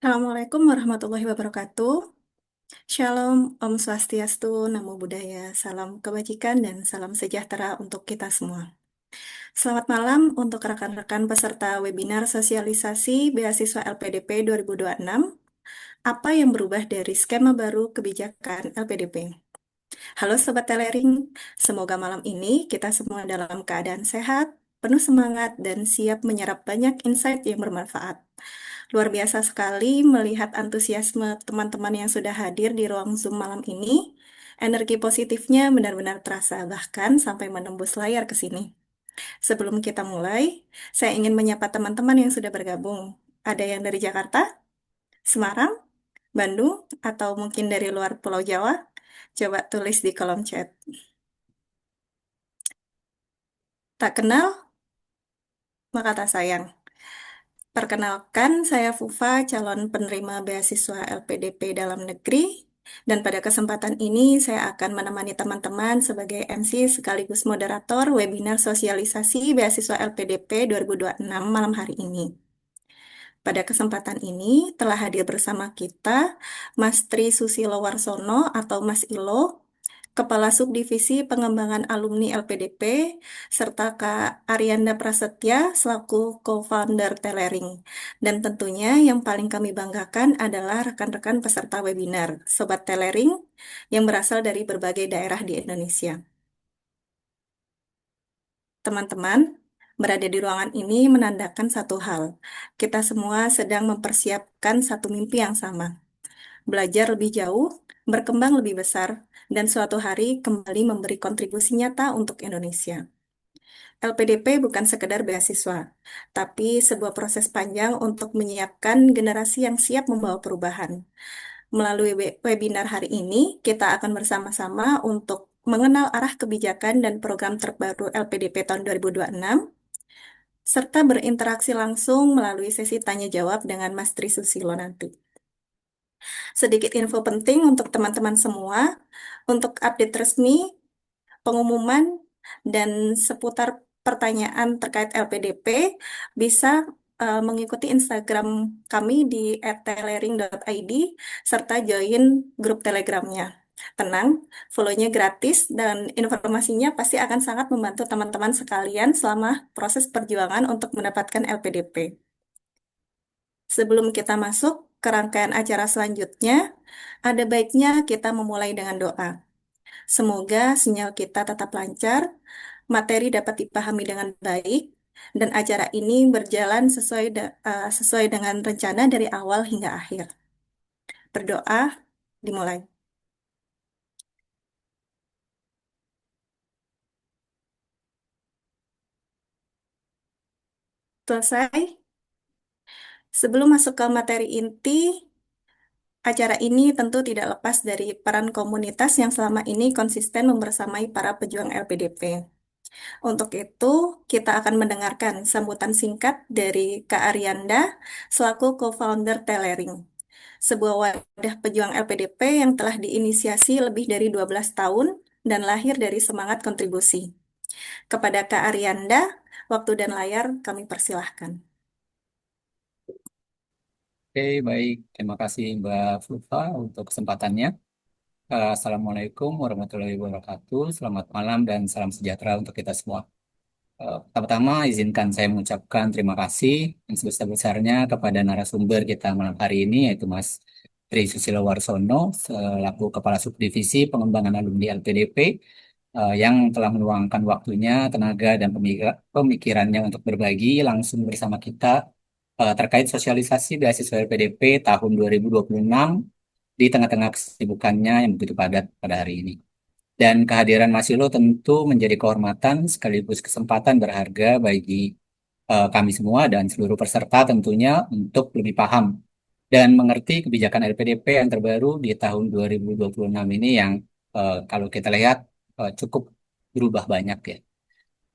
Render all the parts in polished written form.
Assalamualaikum warahmatullahi wabarakatuh. Shalom, Om Swastiastu, Namo Buddhaya, salam kebajikan dan salam sejahtera untuk kita semua. Selamat malam untuk rekan-rekan peserta webinar sosialisasi beasiswa LPDP 2026. Apa yang berubah dari skema baru kebijakan LPDP? Halo Sobat Telering, semoga malam ini kita semua dalam keadaan sehat, penuh semangat, dan siap menyerap banyak insight yang bermanfaat. Luar biasa sekali melihat antusiasme teman-teman yang sudah hadir di ruang Zoom malam ini. Energi positifnya benar-benar terasa, bahkan sampai menembus layar ke sini. Sebelum kita mulai, saya ingin menyapa teman-teman yang sudah bergabung. Ada yang dari Jakarta, Semarang, Bandung, atau mungkin dari luar Pulau Jawa? Coba tulis di kolom chat. Tak kenal, maka tak sayang. Perkenalkan, saya Fufa, calon penerima beasiswa LPDP dalam negeri. Dan pada kesempatan ini, saya akan menemani teman-teman sebagai MC sekaligus moderator webinar sosialisasi beasiswa LPDP 2026 malam hari ini. Pada kesempatan ini telah hadir bersama kita Mas Tri Susilo Warsono atau Mas Ilo, Kepala Subdivisi Pengembangan Alumni LPDP, serta Kak Arianda Prasetya selaku co-founder Telering. Dan tentunya yang paling kami banggakan adalah rekan-rekan peserta webinar, Sobat Telering, yang berasal dari berbagai daerah di Indonesia. Teman-teman, berada di ruangan ini menandakan satu hal. Kita semua sedang mempersiapkan satu mimpi yang sama. Belajar lebih jauh, berkembang lebih besar, dan suatu hari kembali memberi kontribusi nyata untuk Indonesia. LPDP bukan sekedar beasiswa, tapi sebuah proses panjang untuk menyiapkan generasi yang siap membawa perubahan. Melalui webinar hari ini, kita akan bersama-sama untuk mengenal arah kebijakan dan program terbaru LPDP tahun 2026, serta berinteraksi langsung melalui sesi tanya-jawab dengan Mas Tri Susilo nanti. Sedikit info penting untuk teman-teman semua, untuk update resmi, pengumuman, dan seputar pertanyaan terkait LPDP, bisa mengikuti Instagram kami di @telering.id, serta join grup Telegramnya. Tenang, follow-nya gratis, dan informasinya pasti akan sangat membantu teman-teman sekalian selama proses perjuangan untuk mendapatkan LPDP. Sebelum kita masuk ke rangkaian acara selanjutnya, ada baiknya kita memulai dengan doa. Semoga sinyal kita tetap lancar, materi dapat dipahami dengan baik, dan acara ini berjalan sesuai dengan rencana dari awal hingga akhir. Berdoa, dimulai. Selesai? Sebelum masuk ke materi inti, acara ini tentu tidak lepas dari peran komunitas yang selama ini konsisten membersamai para pejuang LPDP. Untuk itu, kita akan mendengarkan sambutan singkat dari Kak Arianda selaku co-founder Telering, sebuah wadah pejuang LPDP yang telah diinisiasi lebih dari 12 tahun dan lahir dari semangat kontribusi. Kepada Kak Arianda, waktu dan layar kami persilahkan. Oke, baik. Terima kasih Mbak Fulfa untuk kesempatannya. Assalamualaikum warahmatullahi wabarakatuh. Selamat malam dan salam sejahtera untuk kita semua. Pertama-tama izinkan saya mengucapkan terima kasih yang sebesar-besarnya kepada narasumber kita malam hari ini, yaitu Mas Tri Susilo Warsono, selaku Kepala Subdivisi Pengembangan Alumni LPDP, yang telah meluangkan waktunya, tenaga, dan pemikirannya untuk berbagi langsung bersama kita terkait sosialisasi beasiswa LPDP tahun 2026 di tengah-tengah kesibukannya yang begitu padat pada hari ini. Dan kehadiran Mas Ilo tentu menjadi kehormatan sekaligus kesempatan berharga bagi kami semua dan seluruh peserta tentunya untuk lebih paham dan mengerti kebijakan LPDP yang terbaru di tahun 2026 ini yang kalau kita lihat cukup berubah banyak ya.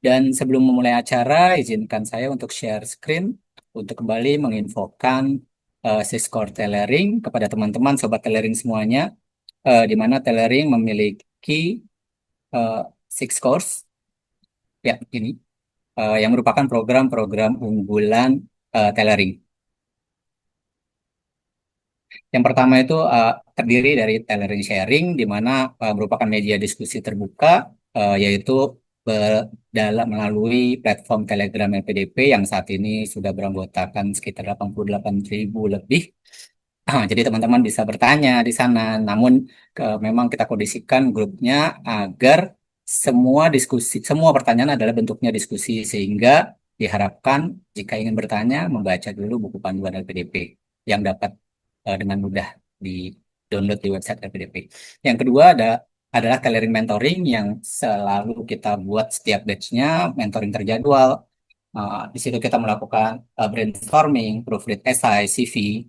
Dan sebelum memulai acara, izinkan saya untuk share screen untuk kembali menginfokan Syscore Tailoring kepada teman-teman Sobat Tailoring semuanya, di mana Tailoring memiliki eh, Six Course, ya ini, yang merupakan program-program unggulan Tailoring. Yang pertama itu terdiri dari tailoring sharing, di mana merupakan media diskusi terbuka, yaitu dalam melalui platform Telegram LPDP yang saat ini sudah beranggotakan sekitar 88.000 lebih. Jadi teman-teman bisa bertanya di sana. Namun memang kita kondisikan grupnya agar semua pertanyaan adalah bentuknya diskusi, sehingga diharapkan jika ingin bertanya membaca dulu buku panduan LPDP yang dapat dengan mudah di-download di website LPDP. Yang kedua adalah tailoring mentoring yang selalu kita buat setiap batch-nya, mentoring terjadwal. Di situ kita melakukan brainstorming, proofread essay, CV,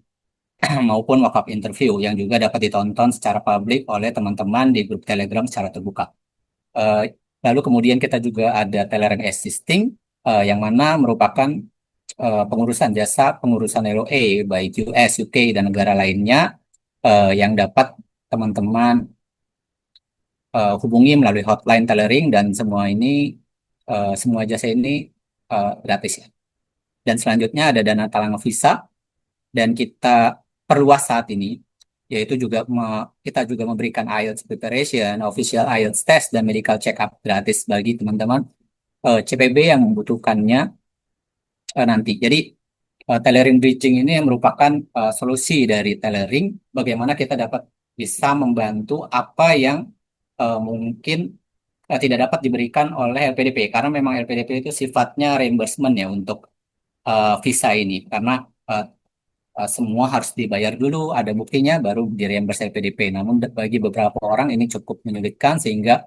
maupun mock-up interview yang juga dapat ditonton secara publik oleh teman-teman di grup Telegram secara terbuka. Eh, Lalu kemudian kita juga ada Telegram Assisting, yang mana merupakan pengurusan jasa pengurusan LOA baik US, UK, dan negara lainnya, yang dapat teman-teman hubungi melalui hotline tailoring, dan semua jasa ini gratis ya. Dan selanjutnya ada dana talang visa, dan kita perluas saat ini, yaitu kita juga memberikan IELTS preparation, official IELTS test, dan medical check-up gratis bagi teman-teman CPB yang membutuhkannya nanti. Jadi tailoring bridging ini merupakan solusi dari tailoring, bagaimana kita dapat bisa membantu apa yang mungkin tidak dapat diberikan oleh LPDP, karena memang LPDP itu sifatnya reimbursement ya untuk visa ini, karena eh, semua harus dibayar dulu, ada buktinya baru di reimburse LPDP. Namun bagi beberapa orang ini cukup menyulitkan, sehingga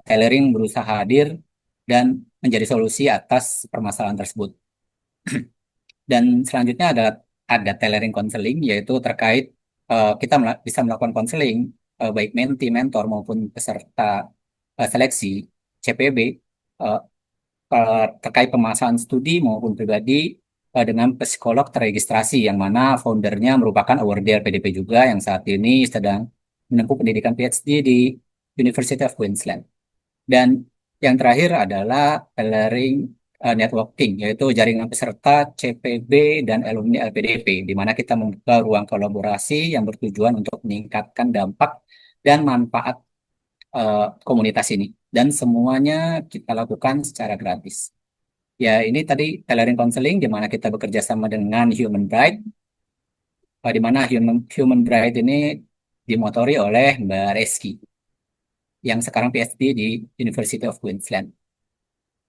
tailoring berusaha hadir dan menjadi solusi atas permasalahan tersebut. Dan selanjutnya ada tailoring counseling, yaitu terkait kita bisa melakukan counseling baik menti, mentor maupun peserta seleksi CPB, eh, terkait permasalahan studi maupun pribadi, dengan psikolog terregistrasi, yang mana foundernya merupakan awardee LPDP juga yang saat ini sedang menempuh pendidikan PhD di University of Queensland. Dan yang terakhir adalah tailoring networking, yaitu jaringan peserta CPB dan alumni LPDP, di mana kita membuka ruang kolaborasi yang bertujuan untuk meningkatkan dampak dan manfaat komunitas ini. Dan semuanya kita lakukan secara gratis. Ya, ini tadi tailoring counseling, di mana kita bekerja sama dengan Human Bright, di mana Human Bright ini dimotori oleh Mbak Reski, yang sekarang PhD di University of Queensland.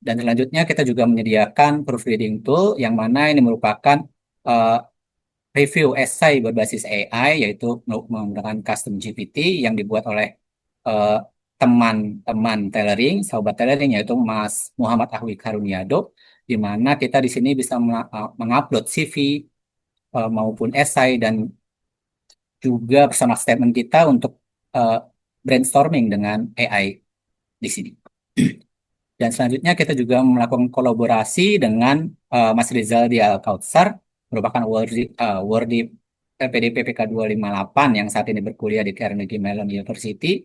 Dan selanjutnya kita juga menyediakan proofreading tool, yang mana ini merupakan eh, review essay berbasis AI, yaitu menggunakan custom GPT yang dibuat oleh eh, teman-teman tailoring, sahabat tailoring, yaitu Mas Muhammad Ahwi Karuniado, di mana kita di sini bisa mengupload CV maupun essay, dan juga personal statement kita untuk eh, brainstorming dengan AI di sini. Dan selanjutnya kita juga melakukan kolaborasi dengan Mas Rizal di Al-Kautsar, merupakan Wordi LPDP PK 258 yang saat ini berkuliah di Carnegie Mellon University,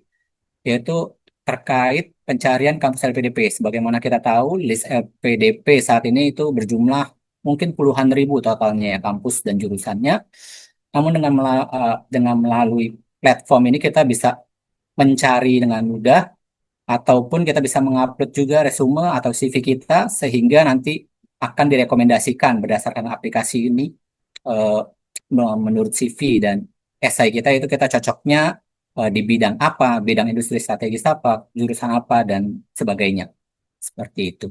yaitu terkait pencarian kampus LPDP. Sebagaimana kita tahu, list LPDP saat ini itu berjumlah mungkin puluhan ribu totalnya ya, kampus dan jurusannya. Namun dengan melalui platform ini kita bisa mencari dengan mudah, ataupun kita bisa mengupload juga resume atau CV kita, sehingga nanti akan direkomendasikan berdasarkan aplikasi ini eh, menurut CV dan esai kita, itu kita cocoknya di bidang apa, bidang industri strategis apa, jurusan apa, dan sebagainya. Seperti itu.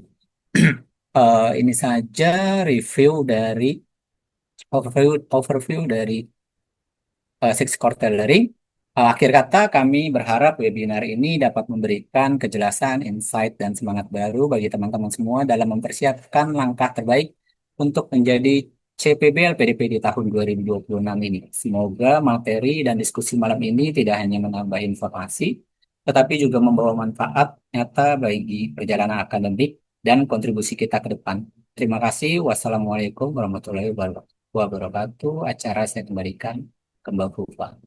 Ini saja review dari overview dari Six Core Tailoring. Akhir kata, kami berharap webinar ini dapat memberikan kejelasan, insight, dan semangat baru bagi teman-teman semua dalam mempersiapkan langkah terbaik untuk menjadi CPB LPDP di tahun 2026 ini. Semoga materi dan diskusi malam ini tidak hanya menambah informasi, tetapi juga membawa manfaat nyata bagi perjalanan akademik dan kontribusi kita ke depan. Terima kasih. Wassalamualaikum warahmatullahi wabarakatuh. Acara saya kembalikan ke Mbak Fufa.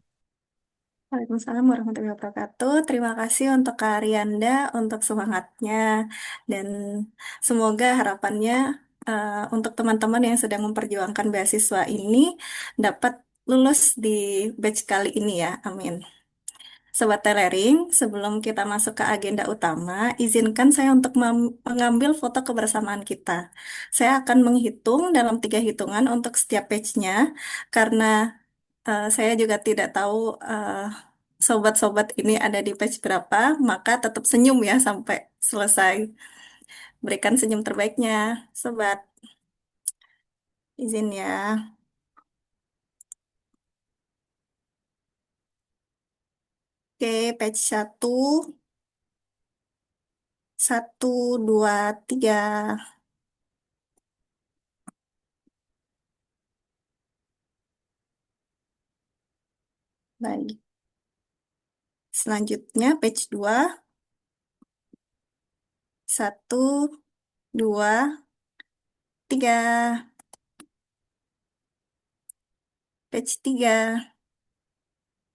Waalaikumsalam warahmatullahi wabarakatuh. Terima kasih untuk Kak Rianda untuk semangatnya dan semoga harapannya untuk teman-teman yang sedang memperjuangkan beasiswa ini dapat lulus di batch kali ini ya, amin. Sobat Telering, sebelum kita masuk ke agenda utama, izinkan saya untuk mengambil foto kebersamaan kita. Saya akan menghitung dalam 3 hitungan untuk setiap page-nya, karena saya juga tidak tahu sobat-sobat ini ada di page berapa, maka tetap senyum ya sampai selesai. Berikan senyum terbaiknya, sobat. Izin ya. Oke, page 1, 1, 2, 3. Baik. Selanjutnya, page 2, 1, 2, 3. Page 3,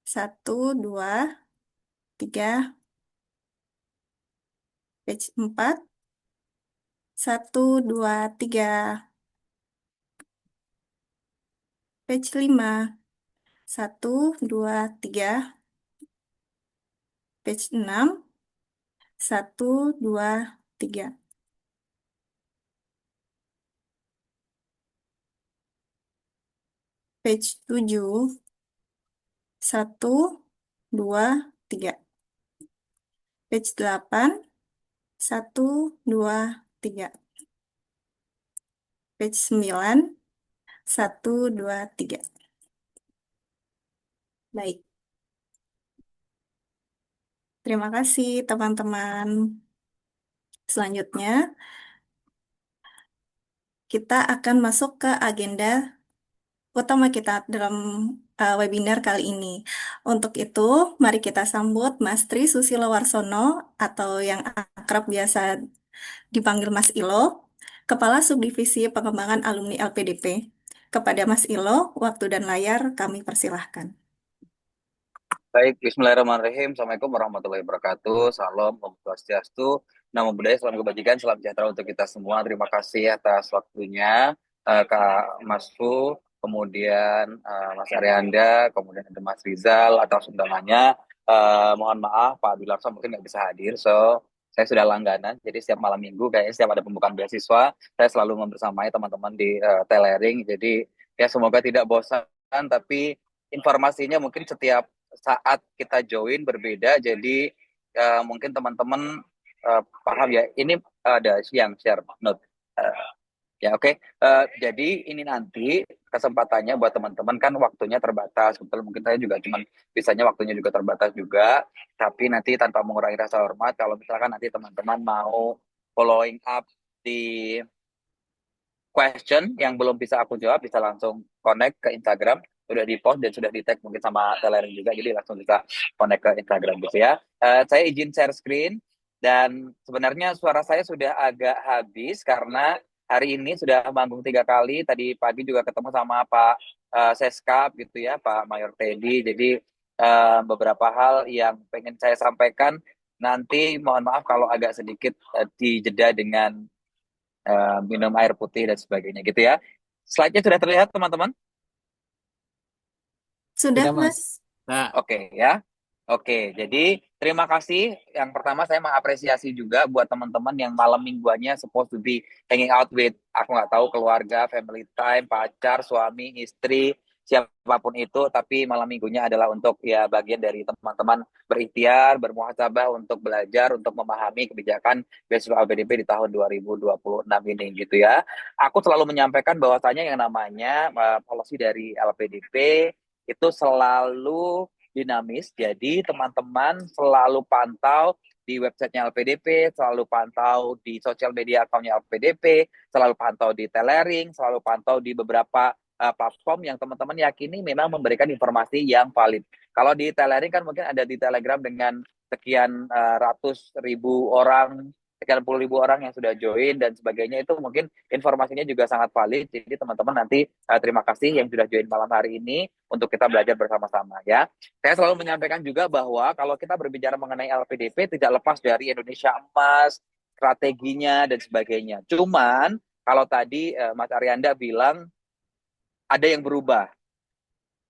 1, 2, 3. Page 4, 1, 2, 3. Page 5, 1, 2, 3. Page 6, 1, 2, 3. Page 7, 1, 2, 3. Page 8, 1, 2, 3. Page 9, 1, 2, 3. Baik, terima kasih teman-teman. Selanjutnya, kita akan masuk ke agenda utama kita dalam webinar kali ini. Untuk itu, mari kita sambut Mas Tri Susilo Warsono atau yang akrab biasa dipanggil Mas Ilo, Kepala Subdivisi Pengembangan Alumni LPDP. Kepada Mas Ilo, waktu dan layar kami persilahkan. Baik, Bismillahirrahmanirrahim. Assalamualaikum warahmatullahi wabarakatuh. Salam, Om Swastiastu, Namo Buddhaya, salam kebajikan, salam sejahtera untuk kita semua. Terima kasih atas waktunya, Kak Masfu, kemudian Mas Aryanda, kemudian ada Mas Rizal atas undangannya. Mohon maaf, Pak Bilarso mungkin nggak bisa hadir, so saya sudah langganan. Jadi setiap malam minggu, kayaknya setiap ada pembukaan beasiswa, saya selalu membersamai teman-teman di Telering. Jadi ya semoga tidak bosan, tapi informasinya mungkin setiap saat kita join berbeda, jadi mungkin teman-teman paham ya. Ini ada yang share note. Ya oke. Jadi ini nanti kesempatannya buat teman-teman kan waktunya terbatas. Betul, mungkin saya juga cuman bisanya waktunya juga terbatas juga. Tapi nanti tanpa mengurangi rasa hormat, kalau misalkan nanti teman-teman mau following up di question yang belum bisa aku jawab, bisa langsung connect ke Instagram, sudah di post dan sudah di tag mungkin sama Telerin juga, jadi langsung bisa connect ke Instagram gitu ya. Saya izin share screen, dan sebenarnya suara saya sudah agak habis karena hari ini sudah manggung 3 kali. Tadi pagi juga ketemu sama Pak Seskap gitu ya, Pak Mayor Teddy. Jadi beberapa hal yang pengen saya sampaikan, nanti mohon maaf kalau agak sedikit dijeda dengan minum air putih dan sebagainya gitu ya. Slide-nya sudah terlihat teman-teman? Sudah, Sudah, Mas. Mas. Nah, oke ya. Oke, jadi terima kasih. Yang pertama saya mengapresiasi juga buat teman-teman yang malam mingguannya supposed to be hanging out with, aku nggak tahu, keluarga, family time, pacar, suami, istri, siapapun itu, tapi malam minggunya adalah untuk ya bagian dari teman-teman berikhtiar, bermuhasabah untuk belajar, untuk memahami kebijakan beasiswa LPDP di tahun 2026 ini gitu ya. Aku selalu menyampaikan bahwasanya yang namanya policy dari LPDP itu selalu dinamis. Jadi teman-teman selalu pantau di websitenya LPDP, selalu pantau di sosial media akunnya LPDP, selalu pantau di Telering, selalu pantau di beberapa platform yang teman-teman yakini memang memberikan informasi yang valid. Kalau di Telering kan mungkin ada di Telegram dengan sekian ratus ribu orang, sekian puluh ribu orang yang sudah join dan sebagainya, itu mungkin informasinya juga sangat valid. Jadi teman-teman nanti terima kasih yang sudah join malam hari ini untuk kita belajar bersama-sama ya. Saya selalu menyampaikan juga bahwa kalau kita berbicara mengenai LPDP tidak lepas dari Indonesia Emas, strateginya dan sebagainya. Cuman kalau tadi Mas Aryanda bilang ada yang berubah.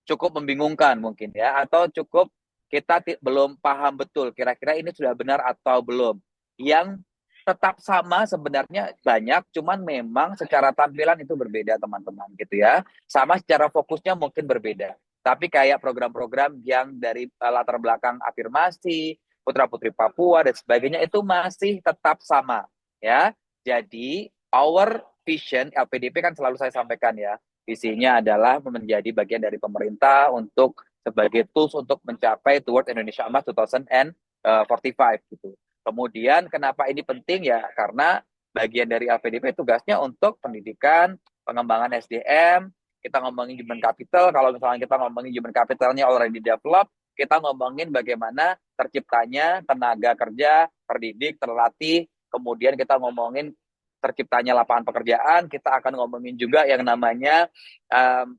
cukup membingungkan mungkin ya, atau cukup kita belum paham betul kira-kira ini sudah benar atau belum. Yang tetap sama sebenarnya banyak, cuman memang secara tampilan itu berbeda teman-teman gitu ya. Sama secara fokusnya mungkin berbeda. Tapi kayak program-program yang dari latar belakang afirmasi, putra-putri Papua dan sebagainya itu masih tetap sama ya. Jadi our vision LPDP kan selalu saya sampaikan ya. Visinya adalah menjadi bagian dari pemerintah untuk sebagai tools untuk mencapai toward Indonesia Emas 2045 gitu. Kemudian kenapa ini penting ya? Karena bagian dari LPDP tugasnya untuk pendidikan, pengembangan SDM, kita ngomongin human capital, kalau misalnya kita ngomongin human capitalnya already develop, kita ngomongin bagaimana terciptanya tenaga kerja, terdidik, terlatih, kemudian kita ngomongin terciptanya lapangan pekerjaan, kita akan ngomongin juga yang namanya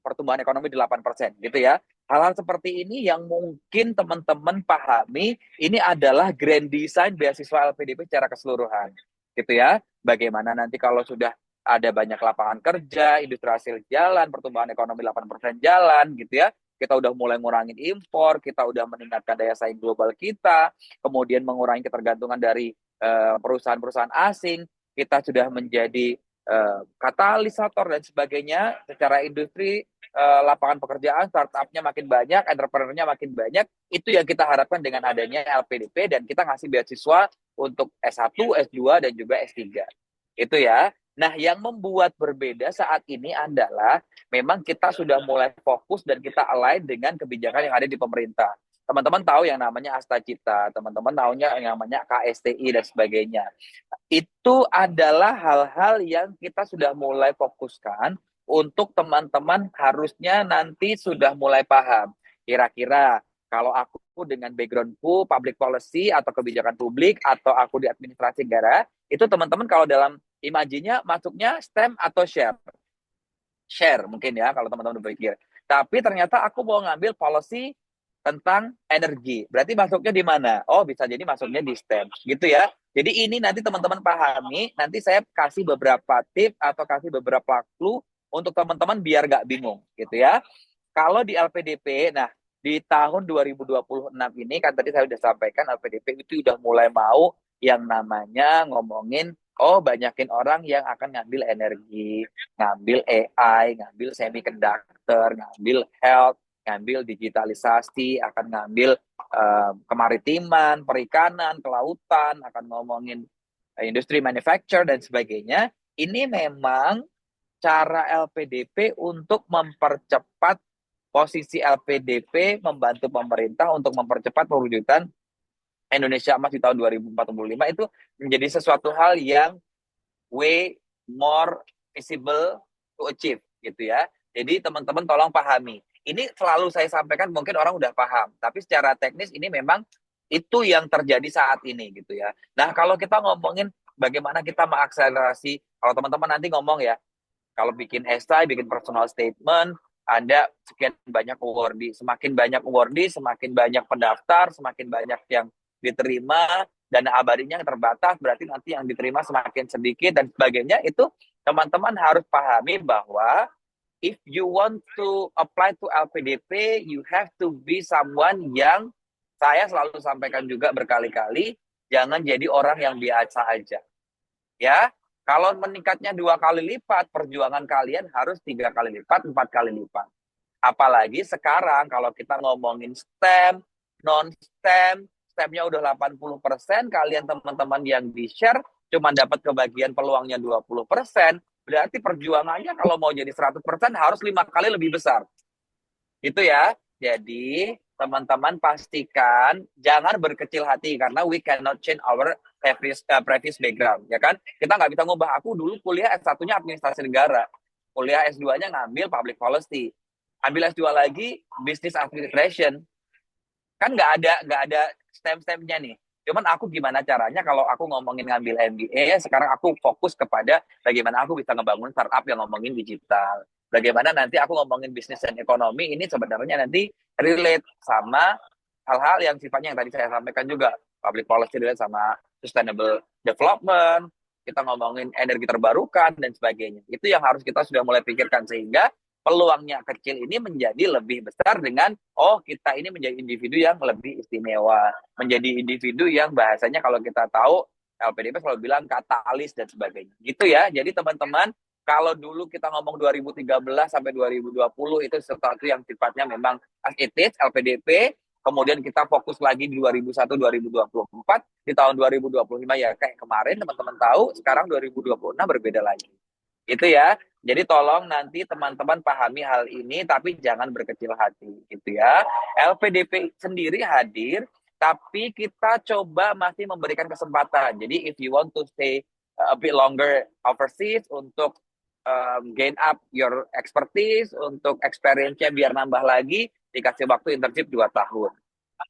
pertumbuhan ekonomi 8% gitu ya. Hal-hal seperti ini yang mungkin teman-teman pahami, ini adalah grand design beasiswa LPDP secara keseluruhan. Gitu ya. Bagaimana nanti kalau sudah ada banyak lapangan kerja, industri hasil jalan, pertumbuhan ekonomi 8% jalan gitu ya. Kita udah mulai ngurangin impor, kita udah meningkatkan daya saing global kita, kemudian mengurangi ketergantungan dari perusahaan-perusahaan asing, kita sudah menjadi katalisator dan sebagainya secara industri, lapangan pekerjaan, startupnya makin banyak, entrepreneurnya makin banyak. Itu yang kita harapkan dengan adanya LPDP, dan kita ngasih beasiswa untuk S1, S2, dan juga S3. Itu ya. Nah, yang membuat berbeda saat ini adalah memang kita sudah mulai fokus dan kita align dengan kebijakan yang ada di pemerintah. Teman-teman tahu yang namanya Astagita, teman-teman tahunya yang namanya KSTI dan sebagainya. Itu adalah hal-hal yang kita sudah mulai fokuskan untuk teman-teman harusnya nanti sudah mulai paham. Kira-kira kalau aku dengan backgroundku public policy atau kebijakan publik atau aku di administrasi negara, itu teman-teman kalau dalam imajinya masuknya STEM atau share. Share mungkin ya kalau teman-teman berpikir. Tapi ternyata aku mau ngambil policy tentang energi. Berarti masuknya di mana? Oh, bisa jadi masuknya di STEM. Gitu ya. Jadi ini nanti teman-teman pahami, nanti saya kasih beberapa tips atau kasih beberapa clue untuk teman-teman biar nggak bingung. Gitu ya. Kalau di LPDP, nah di tahun 2026 ini kan tadi saya sudah sampaikan LPDP itu udah mulai mau yang namanya ngomongin, oh banyakin orang yang akan ngambil energi, ngambil AI, ngambil semiconductor, ngambil health, ngambil digitalisasi, akan ngambil kemaritiman, perikanan, kelautan, akan ngomongin industri manufacture dan sebagainya. Ini memang cara LPDP untuk mempercepat posisi LPDP, membantu pemerintah untuk mempercepat perwujudan Indonesia Emas di tahun 2045 itu menjadi sesuatu hal yang way more visible to achieve gitu ya. Jadi teman-teman tolong pahami. Ini selalu saya sampaikan, mungkin orang udah paham, tapi secara teknis ini memang itu yang terjadi saat ini gitu ya. Nah, kalau kita ngomongin bagaimana kita mengakselerasi, kalau teman-teman nanti ngomong ya, kalau bikin esai, bikin personal statement, Anda sekian banyak awardee. Semakin banyak awardee, semakin banyak pendaftar, semakin banyak yang diterima, dana abadinya yang terbatas, berarti nanti yang diterima semakin sedikit dan sebagainya. Itu teman-teman harus pahami bahwa if you want to apply to LPDP, you have to be someone yang saya selalu sampaikan juga berkali-kali, jangan jadi orang yang biasa aja. Ya, kalau meningkatnya 2 kali lipat, perjuangan kalian harus 3 kali lipat, 4 kali lipat. Apalagi sekarang kalau kita ngomongin STEM, non-STEM, STEM-nya udah 80%, kalian teman-teman yang di-share cuma dapat kebagian peluangnya 20%, berarti perjuangannya kalau mau jadi 100% harus 5 kali lebih besar. Itu ya. Jadi teman-teman pastikan jangan berkecil hati karena we cannot change our previous background, ya kan? Kita nggak bisa ngubah. Aku dulu kuliah S1-nya administrasi negara, kuliah S2-nya ngambil public policy, ambil S2 lagi business administration, kan nggak ada stem-stemnya nih. Cuman aku gimana caranya kalau aku ngomongin ngambil MBA, sekarang aku fokus kepada bagaimana aku bisa ngebangun startup yang ngomongin digital. Bagaimana nanti aku ngomongin bisnis dan ekonomi, ini sebenarnya nanti relate sama hal-hal yang sifatnya yang tadi saya sampaikan juga. Public policy relate sama sustainable development, kita ngomongin energi terbarukan dan sebagainya. Itu yang harus kita sudah mulai pikirkan, sehingga peluangnya kecil ini menjadi lebih besar dengan, oh kita ini menjadi individu yang lebih istimewa, menjadi individu yang bahasanya kalau kita tahu LPDP selalu bilang katalis dan sebagainya. Gitu ya. Jadi teman-teman, kalau dulu kita ngomong 2013 sampai 2020 itu sesuatu yang sifatnya memang as it is, LPDP, kemudian kita fokus lagi di 2021-2024, di tahun 2025 ya kayak kemarin teman-teman tahu, sekarang 2026 berbeda lagi. Itu ya. Jadi tolong nanti teman-teman pahami hal ini, tapi jangan berkecil hati, gitu ya. LPDP sendiri hadir, tapi kita coba masih memberikan kesempatan. Jadi if you want to stay a bit longer overseas untuk gain up your expertise, untuk experience-nya biar nambah lagi, dikasih waktu internship 2 tahun.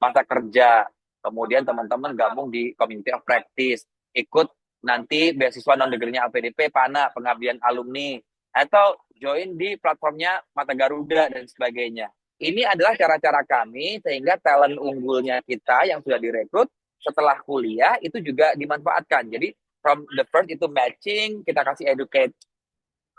Masa kerja, kemudian teman-teman gabung di community of practice, ikut nanti beasiswa non-degree-nya LPDP, PANA, pengabdian alumni, atau join di platformnya Mata Garuda dan sebagainya. Ini adalah cara-cara kami sehingga talent unggulnya kita yang sudah direkrut setelah kuliah itu juga dimanfaatkan. Jadi from the first itu matching, kita kasih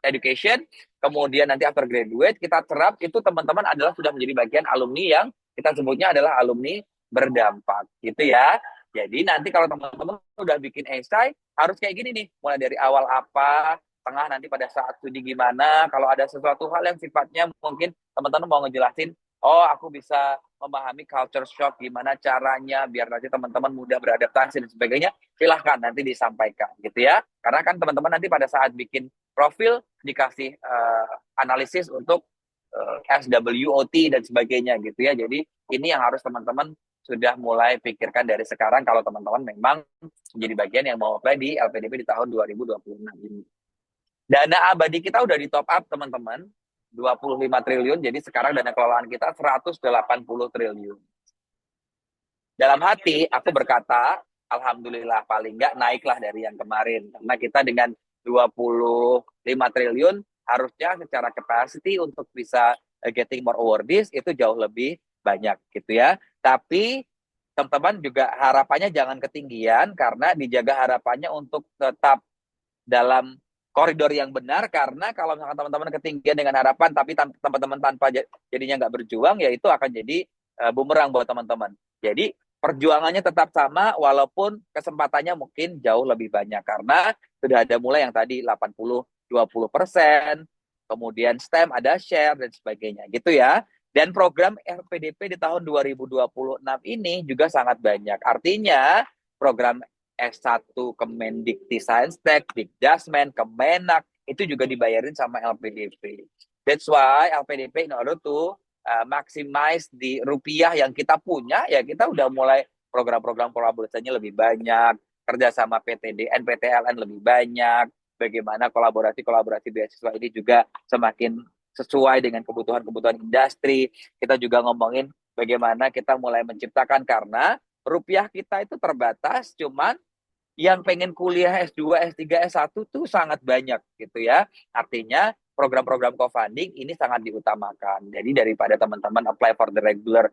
education, kemudian nanti after graduate kita terap itu teman-teman adalah sudah menjadi bagian alumni yang kita sebutnya adalah alumni berdampak gitu ya. Jadi nanti kalau teman-teman udah bikin esai harus kayak gini nih, mulai dari awal apa, tengah nanti pada saat studi gimana, kalau ada sesuatu hal yang sifatnya mungkin teman-teman mau ngejelasin, oh aku bisa memahami culture shock gimana caranya biar nanti teman-teman mudah beradaptasi dan sebagainya, silahkan nanti disampaikan gitu ya. Karena kan teman-teman nanti pada saat bikin profil dikasih analisis untuk SWOT dan sebagainya gitu ya. Jadi ini yang harus teman-teman sudah mulai pikirkan dari sekarang kalau teman-teman memang menjadi bagian yang mau apply di LPDP di tahun 2026 ini. Dana abadi kita udah di top up teman-teman, 25 triliun, jadi sekarang dana kelolaan kita 180 triliun. Dalam hati, aku berkata, alhamdulillah paling nggak naiklah dari yang kemarin. Karena kita dengan 25 triliun, harusnya secara capacity untuk bisa getting more awardees itu jauh lebih banyak gitu ya. Tapi teman-teman juga harapannya jangan ketinggian karena dijaga harapannya untuk tetap dalam koridor yang benar, karena kalau misalkan teman-teman ketinggian dengan harapan tapi teman-teman tanpa jadinya nggak berjuang, ya itu akan jadi bumerang buat teman-teman. Jadi perjuangannya tetap sama walaupun kesempatannya mungkin jauh lebih banyak karena sudah ada mulai yang tadi 80-20%, kemudian STEM ada share dan sebagainya gitu ya. Dan program RPDP di tahun 2026 ini juga sangat banyak. Artinya program S1 Kemendikti Saintek, Dikdasmen, Kemenak, itu juga dibayarin sama LPDP. That's why LPDP in order to maximize di rupiah yang kita punya, ya kita udah mulai program-program kolaborasinya lebih banyak, kerjasama PTDN, PTLN lebih banyak, bagaimana kolaborasi beasiswa ini juga semakin sesuai dengan kebutuhan-kebutuhan industri. Kita juga ngomongin bagaimana kita mulai menciptakan, karena rupiah kita itu terbatas, cuman yang pengen kuliah S2, S3, S1 tuh sangat banyak gitu ya. Artinya program-program co-funding ini sangat diutamakan. Jadi daripada teman-teman apply for the regular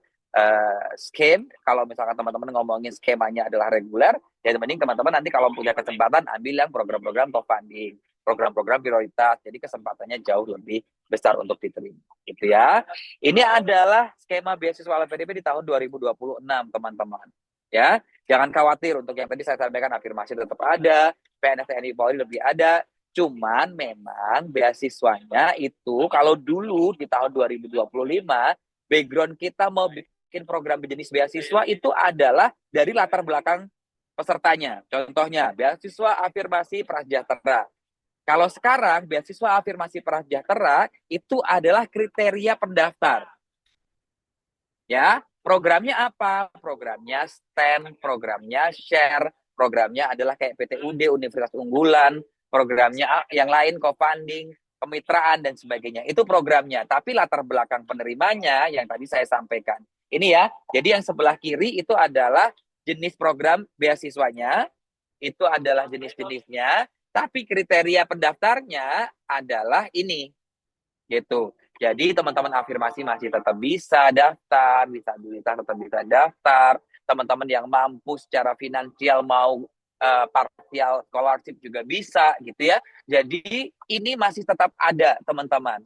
scheme, kalau misalkan teman-teman ngomongin skemanya adalah reguler, ya mending teman-teman nanti kalau punya kesempatan ambil yang program-program co-funding, program-program prioritas. Jadi kesempatannya jauh lebih besar untuk diterima. Gitu ya. Ini adalah skema beasiswa LPDP di tahun 2026, teman-teman. Ya, jangan khawatir untuk yang tadi saya sampaikan, afirmasi tetap ada, PNS TNI Polri lebih ada. Cuman memang beasiswanya itu kalau dulu di tahun 2025 background kita mau bikin program berjenis beasiswa itu adalah dari latar belakang pesertanya. Contohnya beasiswa afirmasi prasejahtera. Kalau sekarang beasiswa afirmasi prasejahtera itu adalah kriteria pendaftar. Ya, programnya apa? Programnya STEM, programnya share, programnya adalah kayak PTUD, Universitas Unggulan, programnya yang lain co-funding, kemitraan dan sebagainya. Itu programnya. Tapi latar belakang penerimanya yang tadi saya sampaikan. Ini ya. Jadi yang sebelah kiri itu adalah jenis program beasiswanya, itu adalah jenis-jenisnya, tapi kriteria pendaftarnya adalah ini. Gitu. Jadi teman-teman afirmasi masih tetap bisa daftar, disabilitas tetap bisa daftar, teman-teman yang mampu secara finansial mau partial scholarship juga bisa gitu ya. Jadi ini masih tetap ada teman-teman.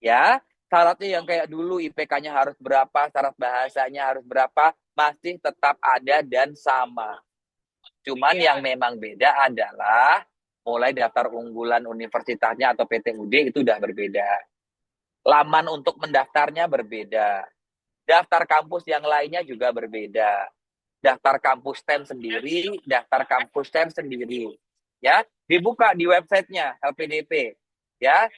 Ya, syaratnya yang kayak dulu IPK-nya harus berapa, syarat bahasanya harus berapa, masih tetap ada dan sama. Cuman yang memang beda adalah mulai daftar unggulan universitasnya atau PTUD itu udah berbeda. Laman untuk mendaftarnya berbeda. Daftar kampus yang lainnya juga berbeda. Daftar kampus STEM sendiri, daftar kampus STEM sendiri. Ya, dibuka di websitenya LPDP. Ya,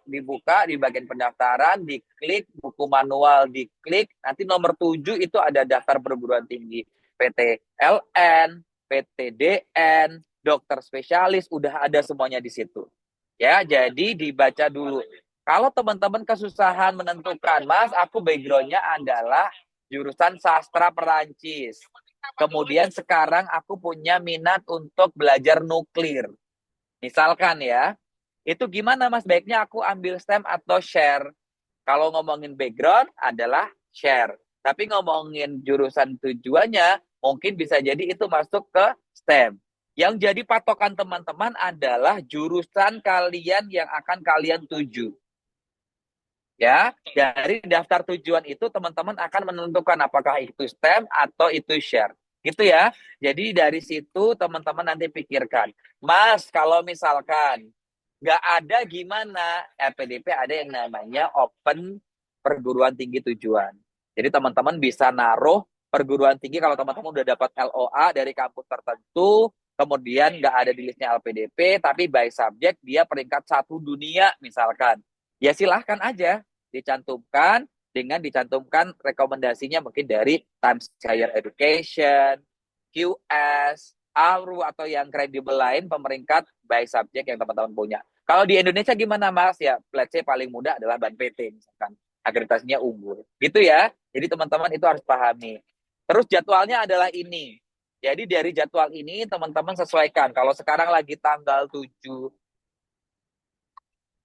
dibuka di bagian pendaftaran, diklik buku manual, diklik. Nanti nomor 7 itu ada daftar perguruan tinggi PTLN, PTDN, dokter spesialis, udah ada semuanya di situ. Ya, jadi dibaca dulu. Kalau teman-teman kesusahan menentukan, Mas, aku backgroundnya adalah jurusan sastra Perancis. Kemudian sekarang aku punya minat untuk belajar nuklir. Misalkan ya, itu gimana Mas? Baiknya aku ambil STEM atau share? Kalau ngomongin background adalah share. Tapi ngomongin jurusan tujuannya, mungkin bisa jadi itu masuk ke STEM. Yang jadi patokan teman-teman adalah jurusan kalian yang akan kalian tuju. Ya, dari daftar tujuan itu teman-teman akan menentukan apakah itu STEM atau itu share. Gitu ya. Jadi dari situ teman-teman nanti pikirkan. Mas, kalau misalkan nggak ada gimana? LPDP ada yang namanya open perguruan tinggi tujuan. Jadi teman-teman bisa naruh perguruan tinggi kalau teman-teman udah dapat LOA dari kampus tertentu, kemudian nggak ada di listnya LPDP, tapi by subject dia peringkat 1 dunia misalkan. Ya silahkan aja dicantumkan dengan dicantumkan rekomendasinya mungkin dari Times Higher Education, QS, ALRU atau yang kredibel lain pemeringkat by subject yang teman-teman punya. Kalau di Indonesia gimana Mas? Ya, let's say paling mudah adalah Ban PT misalkan. Akreditasinya unggul. Gitu ya. Jadi teman-teman itu harus pahami. Terus jadwalnya adalah ini. Jadi dari jadwal ini teman-teman sesuaikan. Kalau sekarang lagi tanggal 7,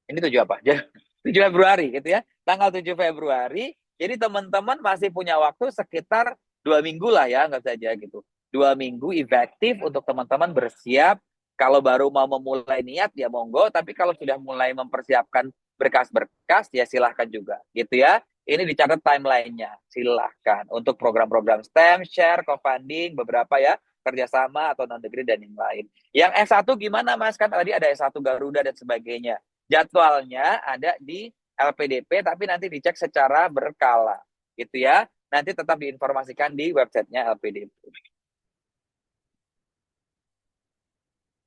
ini 7 apa? 7 Februari gitu ya. Tanggal 7 Februari. Jadi teman-teman masih punya waktu sekitar 2 minggu lah ya, nggak saja gitu. 2 minggu efektif untuk teman-teman bersiap. Kalau baru mau memulai niat ya monggo, tapi kalau sudah mulai mempersiapkan berkas-berkas ya silahkan juga gitu ya. Ini dicatat timelinenya, silahkan. Untuk program-program STEM, share, co-funding, beberapa ya, kerjasama atau non-degree dan yang lain. Yang S1 gimana Mas? Kan tadi ada S1 Garuda dan sebagainya. Jadwalnya ada di LPDP, tapi nanti dicek secara berkala, gitu ya. Nanti tetap diinformasikan di websitenya LPDP.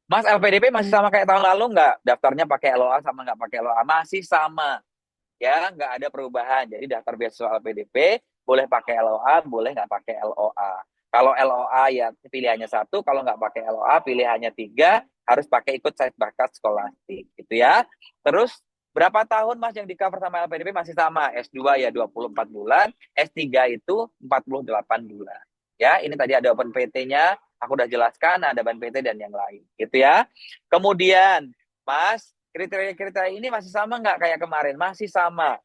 Mas, LPDP masih sama kayak tahun lalu nggak? Daftarnya pakai LOA sama nggak pakai LOA? Masih sama, ya, nggak ada perubahan. Jadi daftar beasiswa LPDP, boleh pakai LOA, boleh nggak pakai LOA. Kalau LOA ya pilihannya 1, kalau nggak pakai LOA pilihannya 3, harus pakai ikut site bakat skolastik, gitu ya. Terus berapa tahun Mas yang di cover sama LPDP masih sama? S2 ya 24 bulan, S3 itu 48 bulan. Ya, ini tadi ada Open PT-nya, aku udah jelaskan, ada Ban PT dan yang lain, gitu ya. Kemudian, Mas, kriteria-kriteria ini masih sama nggak kayak kemarin? Masih sama,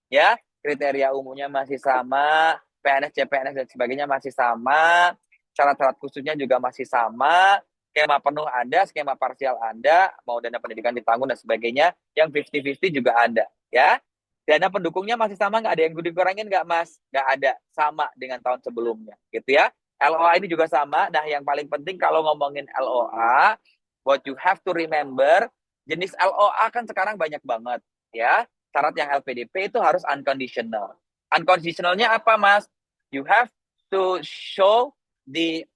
ya. Kriteria umumnya masih sama, PNS, CPNS dan sebagainya masih sama, syarat-syarat khususnya juga masih sama, skema penuh ada, skema parsial ada, mau dana pendidikan ditanggung dan sebagainya, yang 50-50 juga ada, ya. Dana pendukungnya masih sama, nggak ada yang dikurangin nggak Mas? Nggak ada, sama dengan tahun sebelumnya, gitu ya. LOA ini juga sama. Nah, yang paling penting kalau ngomongin LOA, what you have to remember, jenis LOA kan sekarang banyak banget, ya. Syarat yang LPDP itu harus unconditional. Unconditionalnya apa, Mas? You have to show the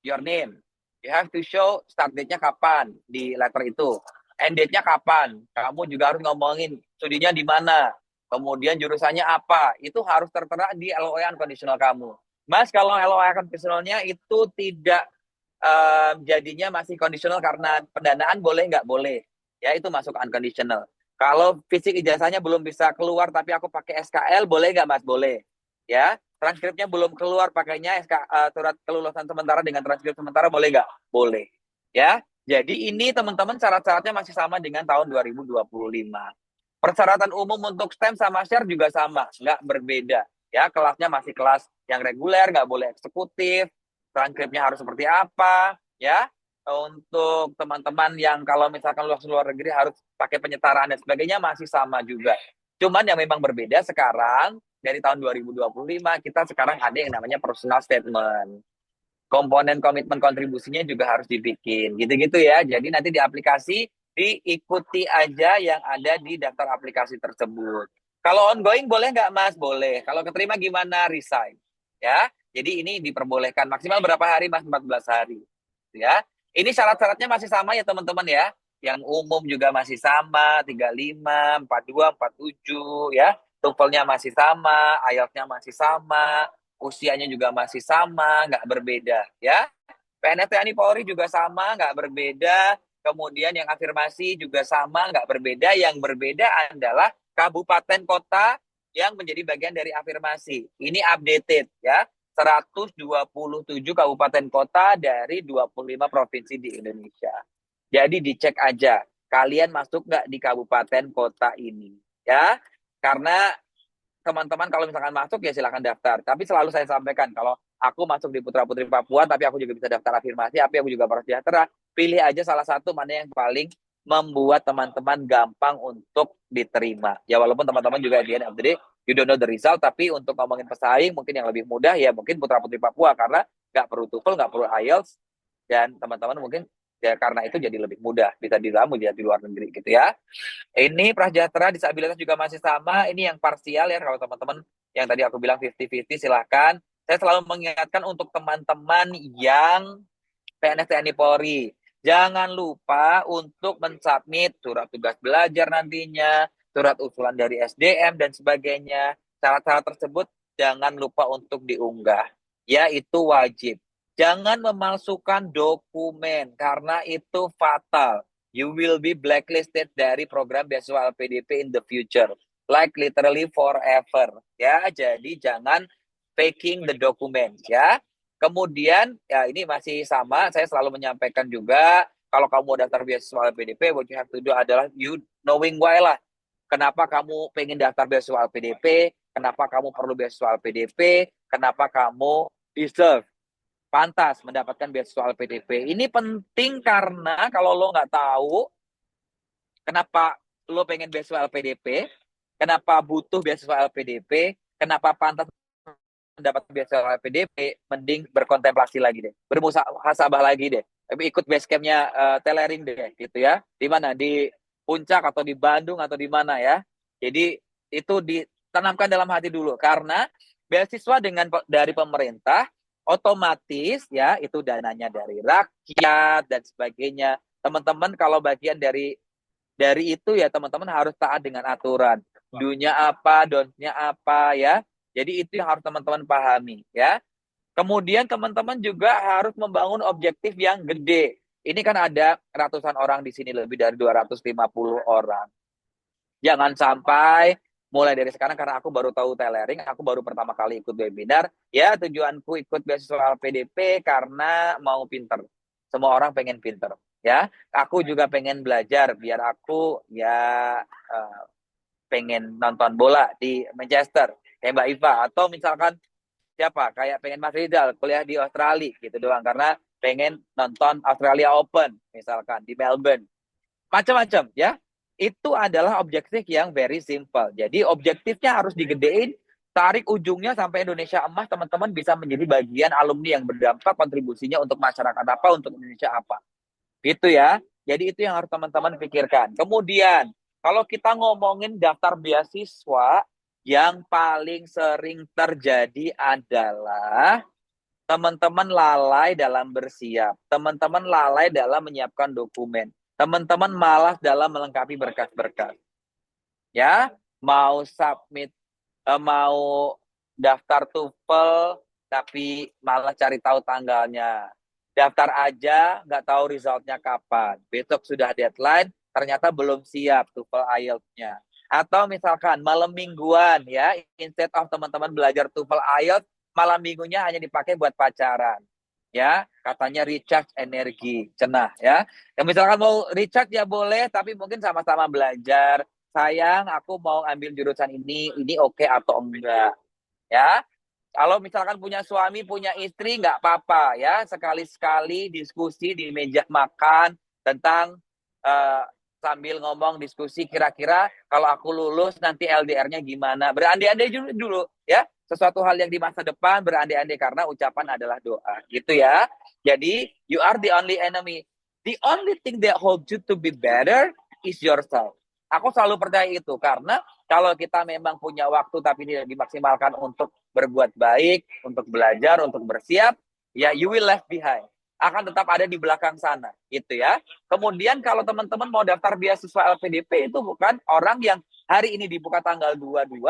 your name. You have to show start date-nya kapan di letter itu. End date-nya kapan. Kamu juga harus ngomongin studinya di mana. Kemudian jurusannya apa. Itu harus tertera di LOA unconditional kamu. Mas, kalau LOA unconditionalnya itu tidak jadinya masih conditional karena pendanaan boleh nggak boleh. Ya, itu masuk unconditional. Kalau fisik ijazahnya belum bisa keluar tapi aku pakai SKL, boleh nggak Mas? Boleh. Ya, transkripnya belum keluar pakainya surat kelulusan sementara dengan transkrip sementara, boleh nggak? Boleh. Ya, jadi ini teman-teman syarat-syaratnya masih sama dengan tahun 2025. Persyaratan umum untuk STEM sama share juga sama, nggak berbeda. Ya, kelasnya masih kelas yang reguler, nggak boleh eksekutif, transkripnya harus seperti apa, ya. untuk teman-teman yang kalau misalkan luar negeri harus pakai penyetaraan dan sebagainya masih sama juga. Cuman yang memang berbeda sekarang dari tahun 2025 kita sekarang ada yang namanya personal statement. Komponen komitmen kontribusinya juga harus dibikin. Gitu-gitu ya. Jadi nanti di aplikasi diikuti aja yang ada di daftar aplikasi tersebut. Kalau ongoing boleh nggak Mas? Boleh. Kalau keterima gimana? Resign. Ya. Jadi ini diperbolehkan maksimal berapa hari Mas? 14 hari. Ya. Ini syarat-syaratnya masih sama ya teman-teman ya. Yang umum juga masih sama, 35, 42, 47 ya. TOEFL-nya masih sama, IELTS-nya masih sama, usianya juga masih sama, nggak berbeda ya. PNS TNI Polri juga sama, nggak berbeda. Kemudian yang afirmasi juga sama, nggak berbeda. Yang berbeda adalah kabupaten kota yang menjadi bagian dari afirmasi. Ini updated ya. 127 kabupaten kota dari 25 provinsi di Indonesia. Jadi dicek aja, kalian masuk nggak di kabupaten kota ini ya. Karena teman-teman kalau misalkan masuk ya silakan daftar. Tapi selalu saya sampaikan kalau aku masuk di Putra Putri Papua, tapi aku juga bisa daftar afirmasi, tapi aku juga prasejahtera. Pilih aja salah satu mana yang paling membuat teman-teman gampang untuk diterima. Ya walaupun teman-teman juga di end of the day, you don't know the result, tapi untuk ngomongin pesaing mungkin yang lebih mudah ya mungkin Putra Putri Papua karena nggak perlu TOEFL, nggak perlu IELTS, dan teman-teman mungkin ya karena itu jadi lebih mudah bisa diramu di luar negeri gitu ya. Ini prasejahtera disabilitas juga masih sama. Ini yang parsial ya kalau teman-teman yang tadi aku bilang 50-50 silahkan. Saya selalu mengingatkan untuk teman-teman yang PNS TNI Polri. Jangan lupa untuk mensubmit surat tugas belajar nantinya, surat usulan dari SDM dan sebagainya. Syarat-syarat tersebut jangan lupa untuk diunggah. Ya, itu wajib. Jangan memalsukan dokumen karena itu fatal. You will be blacklisted dari program beasiswa LPDP in the future. Like literally forever. Ya, jadi jangan faking the documents ya. Kemudian ya ini masih sama, saya selalu menyampaikan juga kalau kamu mau daftar beasiswa LPDP, what you have to do adalah you knowing why lah. Kenapa kamu pengen daftar beasiswa LPDP? Kenapa kamu perlu beasiswa LPDP? Kenapa kamu deserve, pantas mendapatkan beasiswa LPDP? Ini penting karena kalau lo nggak tahu kenapa lo pengen beasiswa LPDP, kenapa butuh beasiswa LPDP, kenapa pantas mendapat beasiswa LPDP, mending berkontemplasi lagi deh, bermuhasabah lagi deh, ikut base campnya Telering deh, gitu ya. Di mana? Di Puncak atau di Bandung atau di mana ya? Jadi itu ditanamkan dalam hati dulu, karena beasiswa dari pemerintah otomatis ya itu dananya dari rakyat dan sebagainya. Teman-teman kalau bagian dari itu ya teman-teman harus taat dengan aturan. Do-nya apa, don't-nya apa ya. Jadi itu yang harus teman-teman pahami ya. Kemudian teman-teman juga harus membangun objektif yang gede. Ini kan ada ratusan orang di sini, lebih dari 250 orang. Jangan sampai mulai dari sekarang, karena aku baru tahu Telering, aku baru pertama kali ikut webinar, ya tujuanku ikut beasiswa LPDP karena mau pinter. Semua orang pengen pinter, ya. Aku juga pengen belajar biar aku ya uh, pengen nonton bola di Manchester kayak Mbak Iva, atau misalkan siapa kayak pengen Mas Rizal kuliah di Australia gitu doang karena pengen nonton Australia Open misalkan di Melbourne, macam-macam ya. Itu adalah objektif yang very simple. Jadi objektifnya harus digedein, tarik ujungnya sampai Indonesia emas, teman-teman bisa menjadi bagian alumni yang berdampak, kontribusinya untuk masyarakat apa, untuk Indonesia apa. Gitu ya. Jadi itu yang harus teman-teman pikirkan. Kemudian kalau kita ngomongin daftar beasiswa, yang paling sering terjadi adalah teman-teman lalai dalam bersiap, teman-teman lalai dalam menyiapkan dokumen, teman-teman malas dalam melengkapi berkas-berkas. Ya, mau submit, mau daftar TOEFL, tapi malah cari tahu tanggalnya. Daftar aja, nggak tahu resultnya kapan. Besok sudah deadline, ternyata belum siap TOEFL IELTS-nya. Atau misalkan malam mingguan ya, instead of teman-teman belajar TOEFL IELTS, malam minggunya hanya dipakai buat pacaran. Ya, katanya recharge energi, cenah ya. Yang misalkan mau recharge ya boleh, tapi mungkin sama-sama belajar. Sayang, aku mau ambil jurusan ini oke atau enggak? Ya, Kalau misalkan punya suami, punya istri, nggak apa-apa ya. Sekali-sekali diskusi di meja makan tentang eh, sambil ngomong diskusi kira-kira kalau aku lulus nanti LDR-nya gimana. Berandai-andai dulu ya. Sesuatu hal yang di masa depan berandai-andai karena ucapan adalah doa. Gitu ya. Jadi, you are the only enemy. The only thing that holds you to be better is yourself. Aku selalu percaya itu karena kalau kita memang punya waktu tapi tidak dimaksimalkan untuk berbuat baik, untuk belajar, untuk bersiap, ya you will left behind. Akan tetap ada di belakang sana, gitu ya. Kemudian kalau teman-teman mau daftar beasiswa LPDP itu bukan orang yang hari ini dibuka tanggal 22,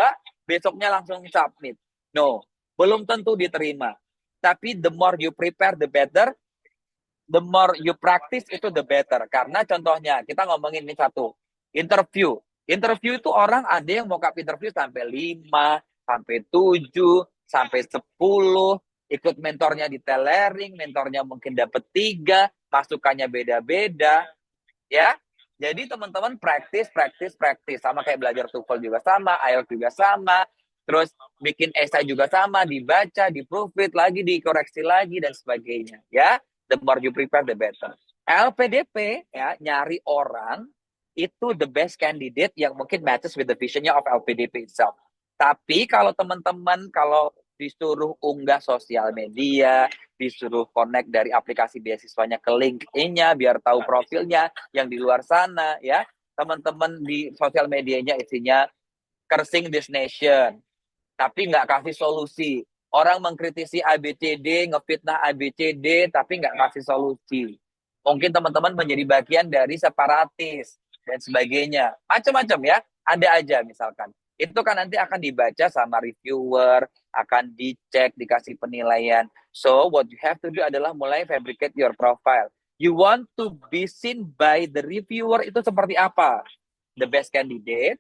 besoknya langsung submit. No, belum tentu diterima. Tapi the more you prepare, the better. The more you practice itu the better. Karena contohnya, kita ngomongin ini satu, interview. Interview itu orang ada yang mau ke interview sampai 5, sampai 7, sampai 10, ikut mentornya di telering, mentornya mungkin dapat 3, masukannya beda-beda, ya. Jadi teman-teman practice, practice, practice. Sama kayak belajar TOEFL juga sama, IELTS juga sama, terus bikin esai juga sama, dibaca, di-proofread lagi, dikoreksi lagi, dan sebagainya, ya. The more you prepare, the better. LPDP, ya, nyari orang itu the best candidate yang mungkin matches with the visionnya of LPDP itself. Tapi kalau teman-teman, kalau disuruh unggah sosial media, disuruh connect dari aplikasi beasiswanya ke LinkedIn-nya, biar tahu profilnya yang di luar sana, ya. Teman-teman di sosial medianya isinya cursing this nation, tapi nggak kasih solusi. Orang mengkritisi ABCD, ngefitnah ABCD, tapi nggak kasih solusi. Mungkin teman-teman menjadi bagian dari separatis dan sebagainya. Macam-macam ya, ada aja misalkan. Itu kan nanti akan dibaca sama reviewer, akan dicek, dikasih penilaian. So, what you have to do adalah mulai fabricate your profile. You want to be seen by the reviewer itu seperti apa? The best candidate,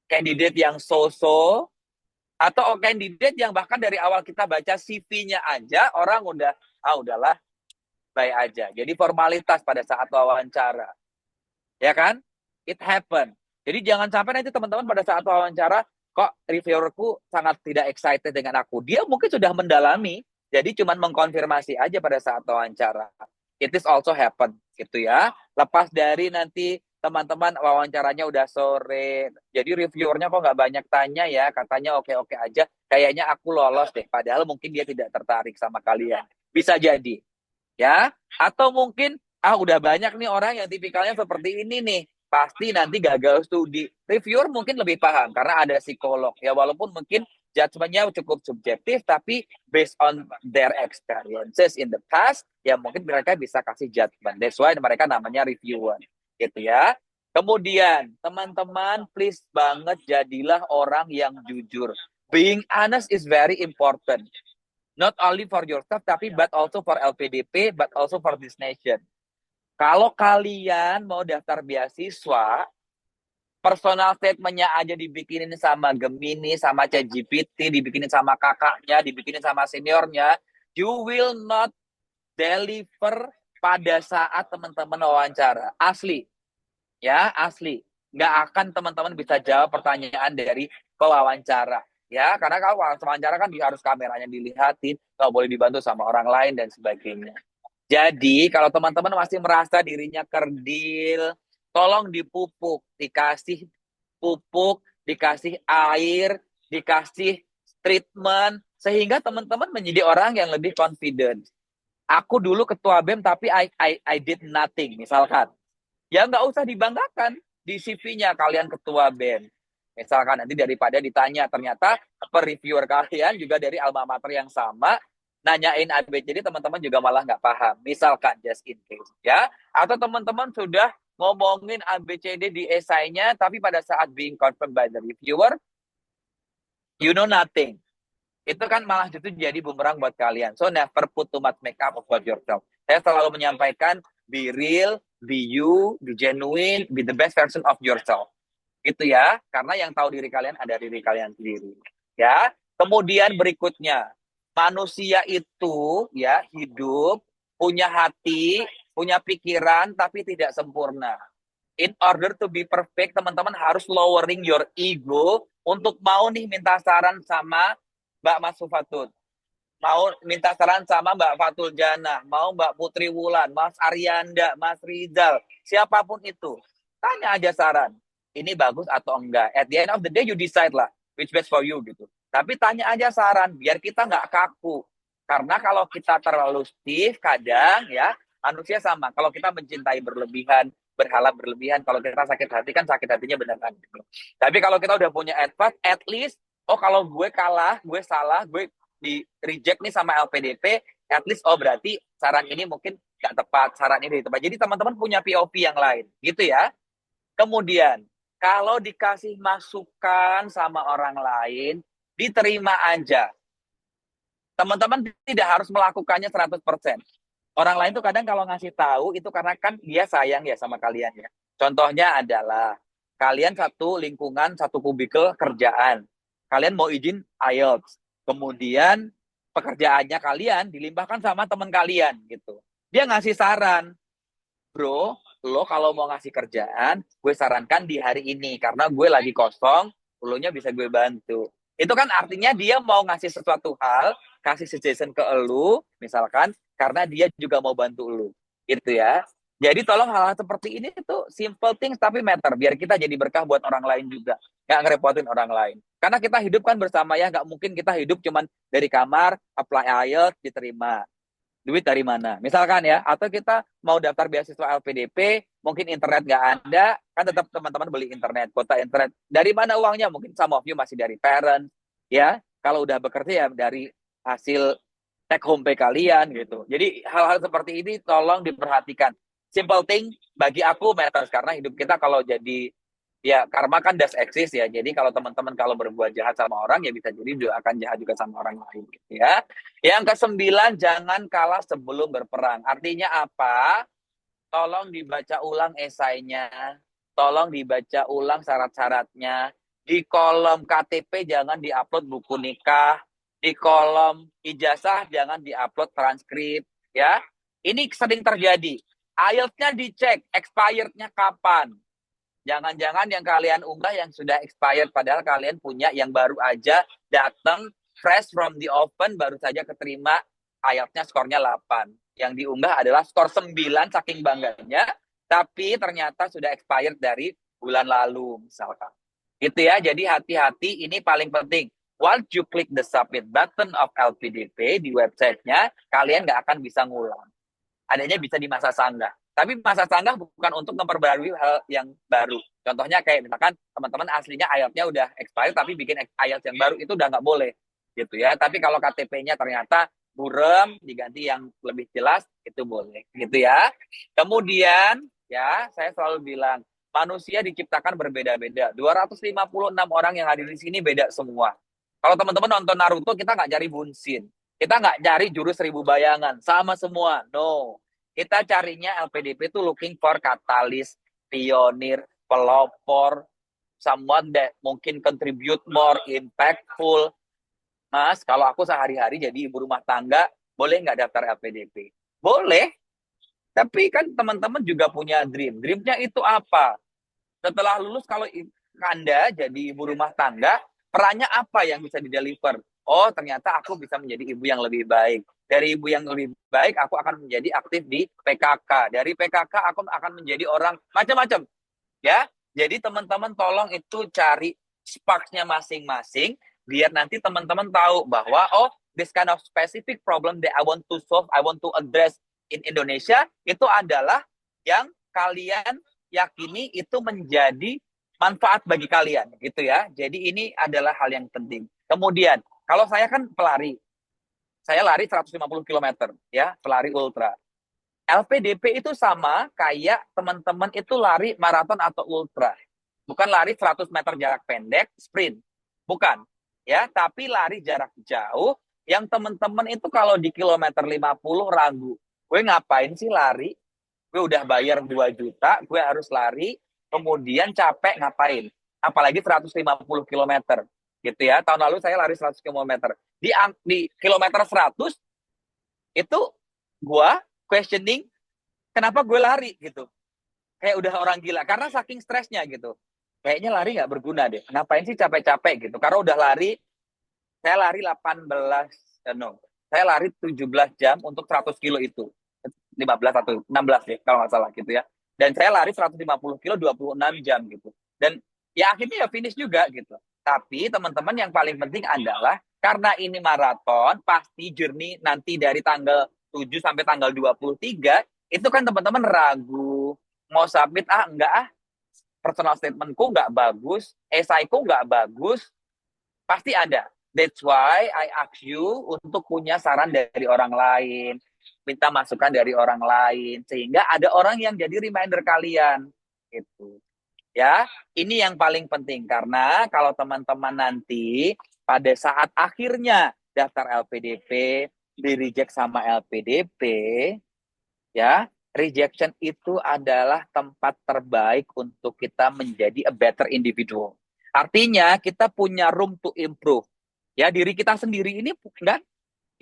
candidate yang so-so, atau kandidat yang bahkan dari awal kita baca CV-nya aja orang udah udahlah baik aja. Jadi formalitas pada saat wawancara. Ya kan? It happen. Jadi jangan sampai nanti teman-teman pada saat wawancara kok reviewerku sangat tidak excited dengan aku. Dia mungkin sudah mendalami, jadi cuma mengkonfirmasi aja pada saat wawancara. It is also happen gitu ya. Lepas dari nanti teman-teman wawancaranya udah sore, jadi reviewernya kok nggak banyak tanya ya, katanya oke-oke aja, kayaknya aku lolos deh, padahal mungkin dia tidak tertarik sama kalian. Bisa jadi, ya. Atau mungkin, udah banyak nih orang yang tipikalnya seperti ini nih, pasti nanti gagal studi. Reviewer mungkin lebih paham, karena ada psikolog, ya walaupun mungkin judgment-nya cukup subjektif, tapi based on their experiences in the past, ya mungkin mereka bisa kasih judgment. That's why mereka namanya reviewer. Gitu ya. Kemudian, teman-teman, please banget jadilah orang yang jujur. Being honest is very important. Not only for yourself, tapi but also for LPDP, but also for this nation. Kalau kalian mau daftar beasiswa, personal statement-nya aja dibikinin sama Gemini, sama ChatGPT, dibikinin sama kakaknya, dibikinin sama seniornya, you will not deliver pada saat teman-teman wawancara. Asli. Ya, asli. Nggak akan teman-teman bisa jawab pertanyaan dari pewawancara. Ya, karena kalau wawancara kan harus kameranya dilihatin, nggak boleh dibantu sama orang lain dan sebagainya. Jadi, kalau teman-teman masih merasa dirinya kerdil, tolong dipupuk, dikasih pupuk, dikasih air, dikasih treatment, sehingga teman-teman menjadi orang yang lebih confident. Aku dulu ketua BEM, tapi I did nothing, misalkan. Ya nggak usah dibanggakan di CV-nya kalian ketua BEM. Misalkan nanti daripada ditanya, ternyata reviewer kalian juga dari alma mater yang sama, nanyain ABCD teman-teman juga malah nggak paham. Misalkan just in case ya. Atau teman-teman sudah ngomongin ABCD di esainya, tapi pada saat being confirmed by the reviewer, you know nothing. Itu kan malah justru jadi bumerang buat kalian. So never put too much makeup about yourself. Saya selalu menyampaikan, be real, be you, be genuine, be the best version of yourself. Itu ya, karena yang tahu diri kalian ada diri kalian sendiri. Ya. Kemudian berikutnya, manusia itu ya hidup, punya hati, punya pikiran, tapi tidak sempurna. In order to be perfect, teman-teman harus lowering your ego untuk mau nih minta saran sama Mbak Mas Sufatut, mau minta saran sama Mbak Fatul Jana, mau Mbak Putri Wulan, Mas Aryanda, Mas Rizal, siapapun itu, tanya aja saran. Ini bagus atau enggak. At the end of the day, you decide lah which best for you gitu. Tapi tanya aja saran, biar kita nggak kaku. Karena kalau kita terlalu stiff, kadang ya, manusia sama. Kalau kita mencintai berlebihan, berharap berlebihan, kalau kita sakit hati kan sakit hatinya beneran. Gitu. Tapi kalau kita udah punya advice, at least, oh kalau gue kalah, gue salah, gue di reject nih sama LPDP, at least oh berarti saran ini mungkin nggak tepat, saran ini tepat. Jadi teman-teman punya POV yang lain, gitu ya. Kemudian kalau dikasih masukan sama orang lain, diterima aja. Teman-teman tidak harus melakukannya 100%. Orang lain tuh kadang kalau ngasih tahu itu karena kan dia sayang ya sama kalian ya. Contohnya adalah kalian satu lingkungan, satu kubikel kerjaan. Kalian mau izin IELTS. Kemudian pekerjaannya kalian dilimpahkan sama teman kalian gitu. Dia ngasih saran, bro, lo kalau mau ngasih kerjaan, gue sarankan di hari ini karena gue lagi kosong, lo nya bisa gue bantu. Itu kan artinya dia mau ngasih sesuatu hal, kasih suggestion ke lo, misalkan karena dia juga mau bantu lo, gitu ya. Jadi tolong hal-hal seperti ini tuh simple things tapi matter, biar kita jadi berkah buat orang lain juga, nggak ngerepotin orang lain. Karena kita hidup kan bersama ya, nggak mungkin kita hidup cuman dari kamar, apply IELTS, diterima duit dari mana? Misalkan ya, atau kita mau daftar beasiswa LPDP, mungkin internet nggak ada, kan tetap teman-teman beli internet, kuota internet. Dari mana uangnya? Mungkin some of you masih dari parent, ya. Kalau udah bekerja ya dari hasil take home pay kalian gitu. Jadi hal-hal seperti ini tolong diperhatikan. Simple thing bagi aku matters karena hidup kita kalau jadi ya karma kan does exist ya. Jadi kalau teman-teman kalau berbuat jahat sama orang ya bisa jadi juga akan jahat juga sama orang lain gitu ya. Yang ke-9, jangan kalah sebelum berperang. Artinya apa? Tolong dibaca ulang esainya, tolong dibaca ulang syarat-syaratnya. Di kolom KTP jangan diupload buku nikah, di kolom ijazah jangan diupload transkrip ya. Ini sering terjadi. IELTS-nya dicek, expired-nya kapan. Jangan-jangan yang kalian unggah yang sudah expired, padahal kalian punya yang baru aja datang fresh from the oven, baru saja keterima, IELTS-nya skornya 8. Yang diunggah adalah skor 9 saking bangganya, tapi ternyata sudah expired dari bulan lalu misalkan. Itu ya, jadi hati-hati, ini paling penting. Once you click the submit button of LPDP di websitenya, kalian nggak akan bisa ngulang. Adanya bisa di masa sanggah. Tapi masa sanggah bukan untuk memperbarui hal yang baru. Contohnya kayak misalkan teman-teman aslinya IELTS-nya udah expired tapi bikin IELTS yang baru itu udah nggak boleh gitu ya. Tapi kalau KTP-nya ternyata burem diganti yang lebih jelas itu boleh gitu ya. Kemudian ya saya selalu bilang manusia diciptakan berbeda-beda. 256 orang yang hadir di sini beda semua. Kalau teman-teman nonton Naruto kita nggak cari bunsin. Kita nggak cari jurus 1000 bayangan. Sama semua. No. Kita carinya LPDP itu looking for katalis, pionir, pelopor, someone that mungkin contribute more impactful. Mas, kalau aku sehari-hari jadi ibu rumah tangga, boleh nggak daftar LPDP? Boleh, tapi kan teman-teman juga punya dream. Dreamnya itu apa? Setelah lulus, kalau Anda jadi ibu rumah tangga, perannya apa yang bisa dideliver? Oh, ternyata aku bisa menjadi ibu yang lebih baik. Dari ibu yang lebih baik, aku akan menjadi aktif di PKK. Dari PKK, aku akan menjadi orang macam-macam. Ya, jadi teman-teman tolong itu cari sparks-nya masing-masing, biar nanti teman-teman tahu bahwa, oh, this kind of specific problem that I want to solve, I want to address in Indonesia, itu adalah yang kalian yakini itu menjadi manfaat bagi kalian gitu ya. Jadi ini adalah hal yang penting. Kemudian kalau saya kan pelari, saya lari 150 km ya, pelari ultra. LPDP itu sama kayak teman-teman itu lari maraton atau ultra. Bukan lari 100 meter jarak pendek, sprint. Bukan. Ya, tapi lari jarak jauh yang teman-teman itu kalau di kilometer 50 ragu. Gue ngapain sih lari? Gue udah bayar 2 juta, gue harus lari, kemudian capek ngapain? Apalagi 150 km. Gitu ya. Tahun lalu saya lari 100 km. Di kilometer 100 itu gue questioning kenapa gue lari gitu. Kayak udah orang gila karena saking stresnya gitu. Kayaknya lari nggak berguna deh. Ngapain sih capek-capek gitu? Karena udah lari Saya lari 18, no. Saya lari 17 jam untuk 100 kilo itu. 15 atau 16 ya, kalau nggak salah gitu ya. Dan saya lari 150 kilo 26 jam gitu. Dan ya akhirnya ya finish juga gitu. Tapi teman-teman yang paling penting adalah karena ini maraton, pasti journey nanti dari tanggal 7 sampai tanggal 23, itu kan teman-teman ragu, mau submit enggak personal statementku nggak bagus, esaiku nggak bagus, pasti ada. That's why I ask you untuk punya saran dari orang lain, minta masukan dari orang lain, sehingga ada orang yang jadi reminder kalian. Gitu. Ya, ini yang paling penting karena kalau teman-teman nanti pada saat akhirnya daftar LPDP di reject sama LPDP, ya, rejection itu adalah tempat terbaik untuk kita menjadi a better individual. Artinya kita punya room to improve. Ya, diri kita sendiri ini enggak,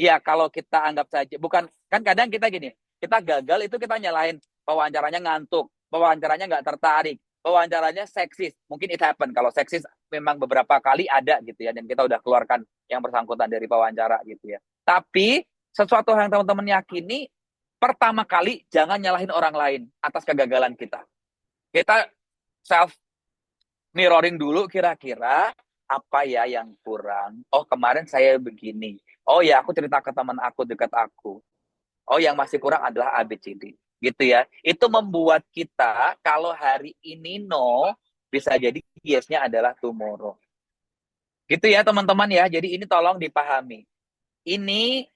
ya kalau kita anggap saja, bukan, kan kadang kita gini, kita gagal itu kita nyalahin pewawancaranya ngantuk, pewawancaranya nggak tertarik, pewawancaranya seksis. Mungkin it happen, kalau seksis memang beberapa kali ada gitu ya, dan kita udah keluarkan yang bersangkutan dari pewawancara gitu ya. Tapi sesuatu yang teman-teman yakini, pertama kali jangan nyalahin orang lain atas kegagalan kita. Kita self mirroring dulu kira-kira apa ya yang kurang. Oh, kemarin saya begini. Oh ya, aku cerita ke teman aku dekat aku. Oh, yang masih kurang adalah ABCD. Gitu ya. Itu membuat kita kalau hari ini no, bisa jadi yes-nya adalah tomorrow. Gitu ya teman-teman ya. Jadi ini tolong dipahami. Ini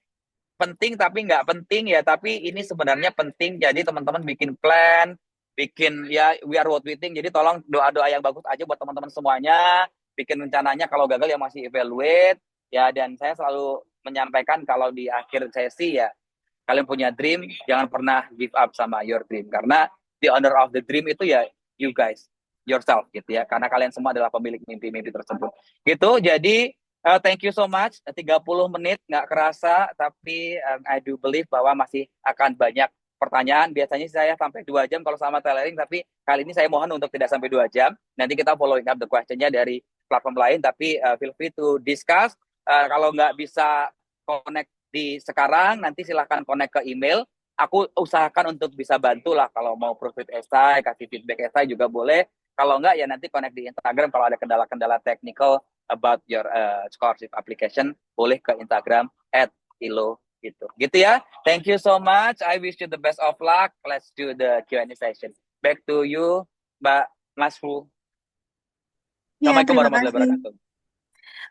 penting tapi nggak penting ya, tapi ini sebenarnya penting. Jadi teman-teman bikin plan, bikin ya we are what we think. Jadi tolong doa-doa yang bagus aja buat teman-teman semuanya. Bikin rencananya, kalau gagal ya masih evaluate ya. Dan saya selalu menyampaikan kalau di akhir sesi ya, kalian punya dream, jangan pernah give up sama your dream, karena the owner of the dream itu ya you guys, yourself gitu ya, karena kalian semua adalah pemilik mimpi-mimpi tersebut gitu. Jadi thank you so much. 30 menit nggak kerasa, tapi I do believe bahwa masih akan banyak pertanyaan. Biasanya saya sampai 2 jam kalau sama tailoring, tapi kali ini saya mohon untuk tidak sampai 2 jam. Nanti kita following up the questionnya dari platform lain, tapi feel free to discuss. Kalau nggak bisa connect di sekarang, nanti silahkan connect ke email. Aku usahakan untuk bisa bantu lah, kalau mau profit esai, kasih feedback esai juga boleh. Kalau enggak ya nanti connect di Instagram, kalau ada kendala-kendala technical about your scholarship application, boleh ke Instagram @ilo gitu. Gitu ya. Thank you so much. I wish you the best of luck. Let's do the Q&A session. Back to you, Mbak Masfu. Ya, Assalamualaikum terima warahmatullahi kasih. wabarakatuh.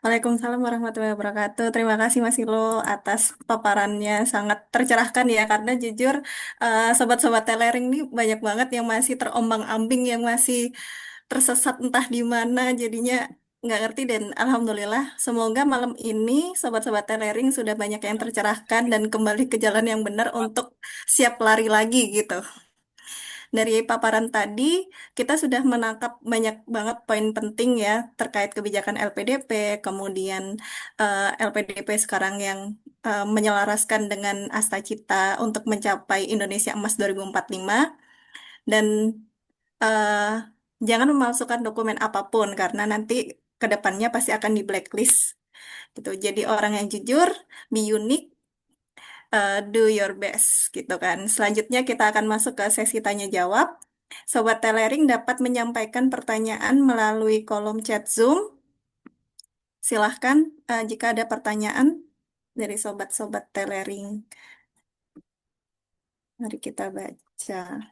Waalaikumsalam warahmatullahi wabarakatuh. Terima kasih Mas Ilo atas paparannya, sangat tercerahkan ya, karena jujur sobat-sobat Telering ini banyak banget yang masih terombang-ambing, yang masih tersesat entah di mana, jadinya nggak ngerti. Dan alhamdulillah, semoga malam ini sobat-sobat Telering sudah banyak yang tercerahkan dan kembali ke jalan yang benar untuk siap lari lagi gitu. Dari paparan tadi, kita sudah menangkap banyak banget poin penting ya terkait kebijakan LPDP, kemudian LPDP sekarang yang menyelaraskan dengan Asta Cita untuk mencapai Indonesia Emas 2045, dan eh, jangan memalsukan dokumen apapun karena nanti ke depannya pasti akan di blacklist gitu. Jadi orang yang jujur, be unique, do your best gitu kan. Selanjutnya kita akan masuk ke sesi tanya jawab. Sobat Telering dapat menyampaikan pertanyaan melalui kolom chat Zoom. Silahkan jika ada pertanyaan dari sobat-sobat Telering. Mari kita baca.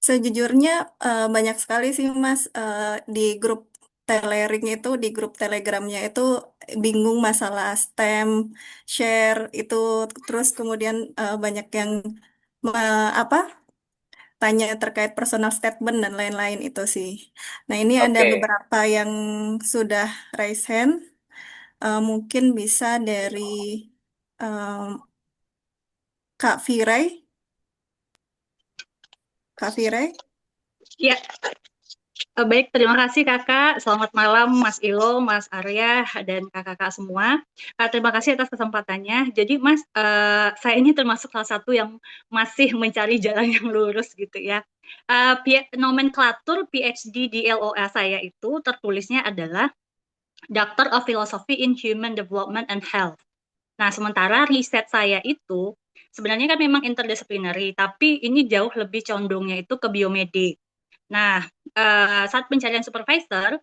Sejujurnya banyak sekali sih Mas, di grup Telering itu, di grup Telegramnya itu bingung masalah stem, share itu, terus kemudian banyak yang apa tanya terkait personal statement dan lain-lain itu sih. Nah, ini ada Oke. beberapa yang sudah raise hand. Mungkin bisa dari em, Kak Firai. Kak Firai, Ya, Baik, terima kasih Kakak. Selamat malam Mas Ilo, Mas Arya, dan kakak-kakak semua. Terima kasih atas kesempatannya. Jadi Mas, saya ini termasuk salah satu yang masih mencari jalan yang lurus gitu ya. Nomenklatur PhD di LOA saya itu tertulisnya adalah Doctor of Philosophy in Human Development and Health. Nah, sementara riset saya itu sebenarnya kan memang interdisciplinary, tapi ini jauh lebih condongnya itu ke biomedik. Nah, saat pencarian supervisor,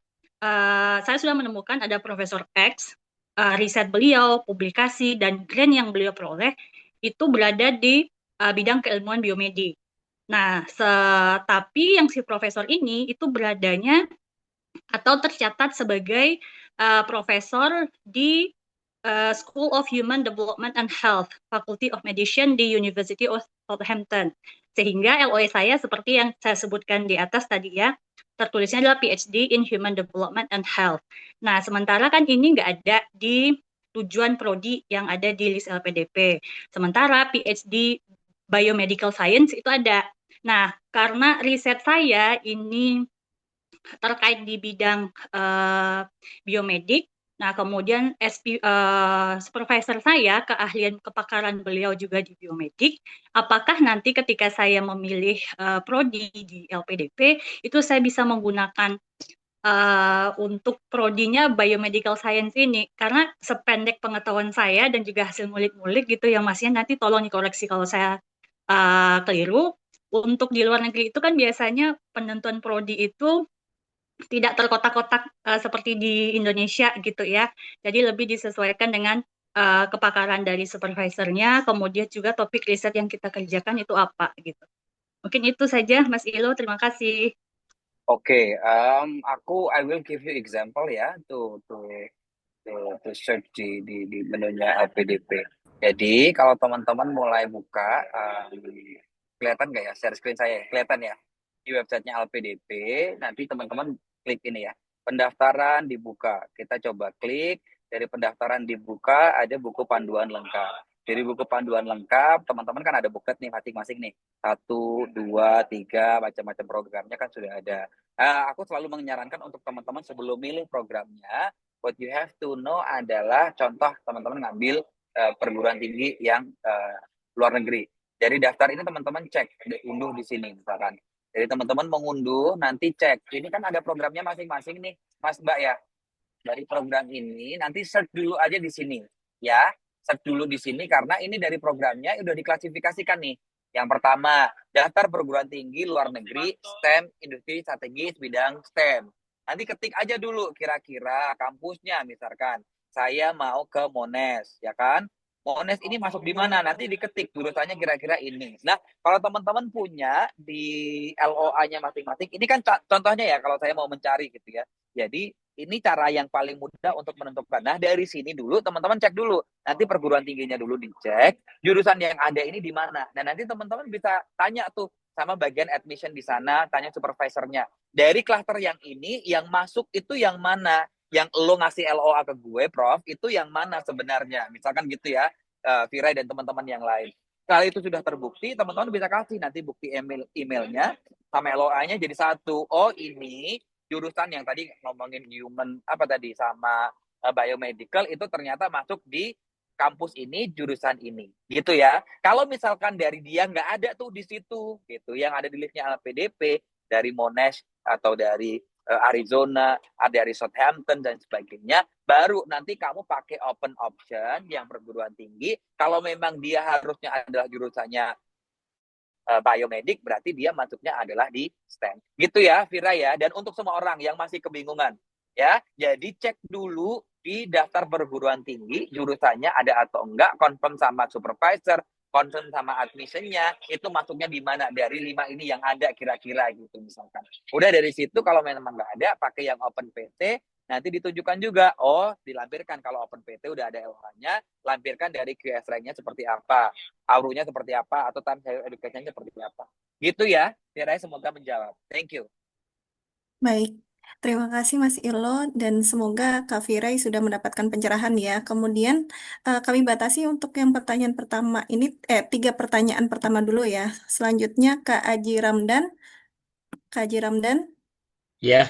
saya sudah menemukan ada Profesor X, riset beliau, publikasi, dan grant yang beliau peroleh itu berada di bidang keilmuan biomedik. Nah, tapi yang si profesor ini itu beradanya atau tercatat sebagai profesor di School of Human Development and Health, Faculty of Medicine di University of Southampton. Sehingga LOE saya seperti yang saya sebutkan di atas tadi ya, tertulisnya adalah PhD in Human Development and Health. Nah, sementara kan ini nggak ada di tujuan prodi yang ada di list LPDP. Sementara PhD Biomedical Science itu ada. Nah, karena riset saya ini terkait di bidang biomedik. Nah, kemudian supervisor saya, keahlian kepakaran beliau juga di biomedik. Apakah nanti ketika saya memilih prodi di LPDP, itu saya bisa menggunakan untuk prodinya biomedical science ini? Karena sependek pengetahuan saya dan juga hasil ngulik-ngulik gitu ya Mas ya, nanti tolong dikoreksi kalau saya keliru. Untuk di luar negeri itu kan biasanya penentuan prodi itu tidak terkotak-kotak seperti di Indonesia gitu ya. Jadi lebih disesuaikan dengan kepakaran dari supervisornya, kemudian juga topik riset yang kita kerjakan itu apa gitu. Mungkin itu saja Mas Ilo, terima kasih. Oke, I will give you example ya, to search di menunya LPDP. Jadi kalau teman-teman mulai buka, kelihatan nggak ya share screen saya? Kelihatan ya di websitenya LPDP. Nanti teman-teman klik ini ya, pendaftaran dibuka. Kita coba klik dari pendaftaran dibuka, ada buku panduan lengkap. Dari buku panduan lengkap, teman-teman kan ada buklet nih masing-masing nih. 1, 2, 3, macam-macam programnya kan sudah ada. Aku selalu menyarankan untuk teman-teman sebelum milih programnya, what you have to know adalah contoh teman-teman ngambil perguruan tinggi yang luar negeri. Dari daftar ini teman-teman cek, unduh di sini misalkan. Jadi teman-teman mengunduh, nanti cek. Ini kan ada programnya masing-masing nih, Mas Mbak ya. Dari program ini nanti search dulu aja di sini ya, search dulu di sini karena ini dari programnya udah diklasifikasikan nih. Yang pertama, daftar perguruan tinggi luar negeri STEM, industri strategis bidang STEM. Nanti ketik aja dulu kira-kira kampusnya, misalkan saya mau ke Monash ya kan. Monash ini masuk di mana? Nanti diketik jurusannya kira-kira ini. Nah, kalau teman-teman punya di LOA-nya masing-masing, ini kan contohnya ya kalau saya mau mencari gitu ya. Jadi ini cara yang paling mudah untuk menentukan. Nah, dari sini dulu teman-teman cek dulu. Nanti perguruan tingginya dulu dicek, jurusan yang ada ini di mana. Dan nanti teman-teman bisa tanya tuh sama bagian admission di sana, tanya supervisornya. Dari klaster yang ini, yang masuk itu yang mana? Yang lo ngasih LOA ke gue, Prof, itu yang mana sebenarnya? Misalkan gitu ya, Virai dan teman-teman yang lain. Kalau itu sudah terbukti, teman-teman bisa kasih nanti bukti emailnya sama LOA-nya jadi satu. Oh, ini jurusan yang tadi ngomongin human apa tadi sama biomedical itu ternyata masuk di kampus ini jurusan ini gitu ya. Kalau misalkan dari dia nggak ada tuh di situ gitu, yang ada di listnya LPDP dari Monash atau dari Arizona, ada dari Southampton dan sebagainya, baru nanti kamu pakai open option yang perguruan tinggi. Kalau memang dia harusnya adalah jurusannya biomedik, berarti dia masuknya adalah di STEM. Gitu ya, Vira ya. Dan untuk semua orang yang masih kebingungan, ya, jadi cek dulu di daftar perguruan tinggi jurusannya ada atau enggak, confirm sama supervisor, confirm sama admissionnya, itu masuknya di mana dari 5 ini yang ada kira-kira gitu misalkan. Udah dari situ kalau memang nggak ada, pakai yang open PT, nanti ditunjukkan juga, oh dilampirkan kalau open PT udah ada LH-nya, lampirkan dari QS rank-nya seperti apa, aurunya seperti apa, atau time higher education-nya seperti apa. Gitu ya, Tiara, semoga menjawab. Thank you. Baik, terima kasih Mas Ilo dan semoga Kak Firai sudah mendapatkan pencerahan ya. Kemudian kami batasi untuk yang pertanyaan pertama ini, 3 pertanyaan pertama dulu ya. Selanjutnya Kak Aji Ramdan. Kak Aji Ramdan. Ya,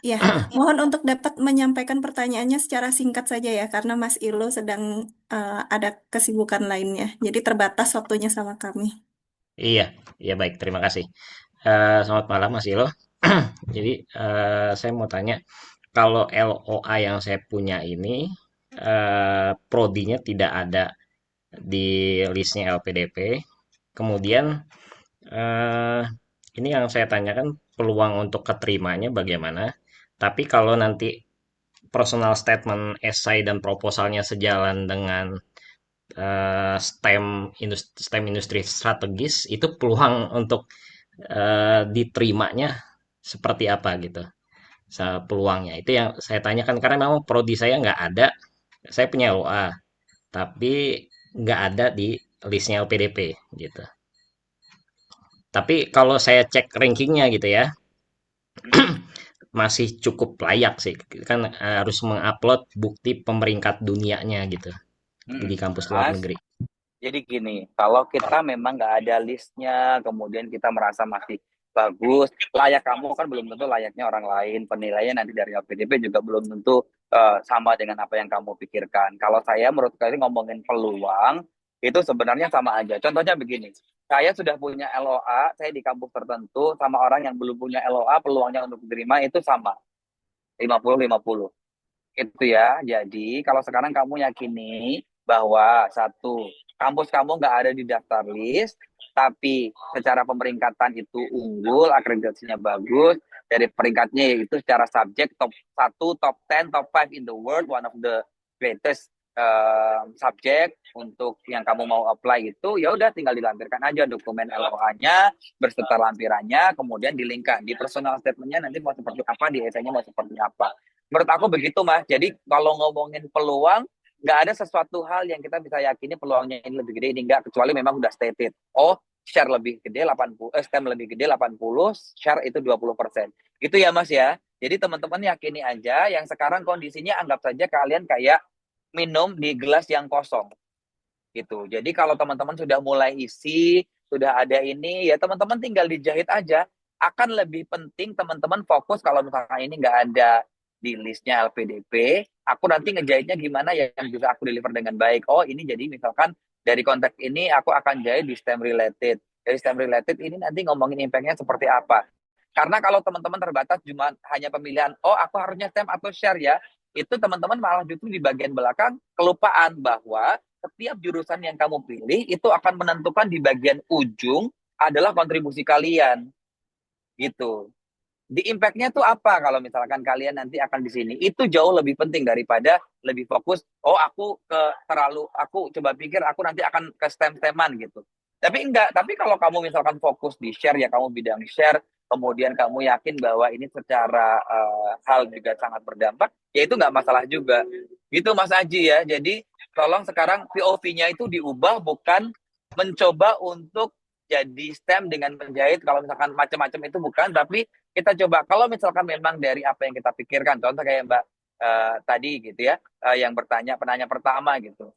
Ya, mohon untuk dapat menyampaikan pertanyaannya secara singkat saja ya, karena Mas Ilo sedang ada kesibukan lainnya. Jadi terbatas waktunya sama kami. iya, iya baik, terima kasih. Selamat malam Mas Ilo. Jadi saya mau tanya, kalau LOA yang saya punya ini prodinya tidak ada di listnya LPDP. Kemudian eh, ini yang saya tanyakan peluang untuk keterimanya bagaimana. Tapi kalau nanti personal statement, esai dan proposalnya sejalan dengan STEM industri strategis, itu peluang untuk diterimanya seperti apa gitu peluangnya itu yang saya tanyakan karena memang prodi saya nggak ada, saya punya LOA tapi nggak ada di listnya LPDP gitu. Tapi kalau saya cek rankingnya gitu ya, Mm-mm. masih cukup layak sih, kan harus mengupload bukti pemeringkat dunianya gitu Mm-mm. di kampus luar Mas, negeri. jadi gini, kalau kita memang nggak ada listnya, kemudian kita merasa masih bagus, layak kamu kan belum tentu layaknya orang lain. Penilaian nanti dari LPDP juga belum tentu sama dengan apa yang kamu pikirkan. Kalau saya menurut saya ngomongin peluang, itu sebenarnya sama aja. Contohnya begini, saya sudah punya LOA, saya di kampus tertentu, sama orang yang belum punya LOA, peluangnya untuk diterima itu sama, 50-50 itu ya. Jadi kalau sekarang kamu yakini bahwa satu, kampus kamu nggak ada di daftar list, tapi secara pemeringkatan itu unggul, akreditasinya bagus, dari peringkatnya yaitu secara subjek top 1, top 10, top 5 in the world, one of the greatest subjek untuk yang kamu mau apply itu, ya udah tinggal dilampirkan aja dokumen LOA-nya berserta lampirannya, kemudian dilingkan di personal statement-nya nanti mau seperti apa, di essay-nya mau seperti apa. Menurut aku begitu, Mas. Jadi kalau ngomongin peluang, nggak ada sesuatu hal yang kita bisa yakini peluangnya ini lebih gede, ini enggak, kecuali memang udah stated. Oh, share lebih gede 80, STEM lebih gede 80, share itu 20%. Gitu ya, Mas ya. Jadi teman-teman yakini aja, yang sekarang kondisinya anggap saja kalian kayak minum di gelas yang kosong gitu. Jadi kalau teman-teman sudah mulai isi, sudah ada ini, ya teman-teman tinggal dijahit aja. Akan lebih penting teman-teman fokus kalau misalkan ini nggak ada di listnya LPDP, aku nanti ngejahitnya gimana ya yang bisa aku deliver dengan baik. Oh ini jadi misalkan dari konteks ini aku akan jahit di STEM related. Dari STEM related ini nanti ngomongin impact-nya seperti apa. Karena kalau teman-teman terbatas cuma hanya pemilihan, oh aku harusnya STEM atau share ya, itu teman-teman malah justru di bagian belakang kelupaan bahwa setiap jurusan yang kamu pilih itu akan menentukan di bagian ujung adalah kontribusi kalian gitu. Di impact-nya tuh apa kalau misalkan kalian nanti akan di sini? Itu jauh lebih penting daripada lebih fokus, oh aku ke terlalu, aku coba pikir aku nanti akan ke STEM-STEMan gitu. Tapi enggak, tapi kalau kamu misalkan fokus di share ya kamu bidang share, kemudian kamu yakin bahwa ini secara hal juga sangat berdampak, ya itu nggak masalah juga. Gitu Mas Aji ya. Jadi tolong sekarang POV-nya itu diubah bukan mencoba untuk jadi STEM dengan menjahit kalau misalkan macam-macam itu bukan, tapi kita coba kalau misalkan memang dari apa yang kita pikirkan, contoh kayak Mbak tadi gitu ya, yang bertanya penanya pertama gitu,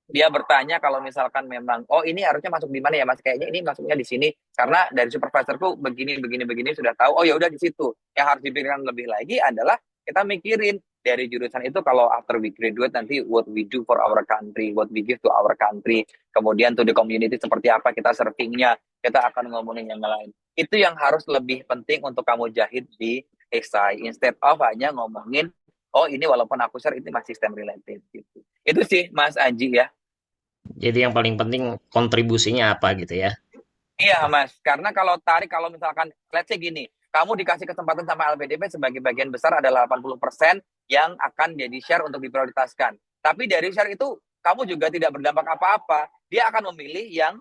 dia bertanya kalau misalkan memang oh ini harusnya masuk di mana ya Mas, kayaknya ini masuknya di sini karena dari supervisorku begini begini begini sudah tahu, oh ya udah di situ. Yang harus dipikirkan lebih lagi adalah kita mikirin dari jurusan itu kalau after we graduate nanti what we do for our country, what we give to our country, kemudian to the community seperti apa kita servingnya, kita akan ngomongin yang lain. Itu yang harus lebih penting untuk kamu jahit di esai instead of hanya ngomongin oh ini walaupun aku share ini masih STEM related gitu. Itu sih Mas Anji ya. Jadi yang paling penting kontribusinya apa gitu ya. Iya, Mas. Karena kalau misalkan, let's say gini, kamu dikasih kesempatan sama LPDP sebagai bagian besar adalah 80% yang akan jadi share untuk diprioritaskan. Tapi dari share itu, kamu juga tidak berdampak apa-apa. Dia akan memilih yang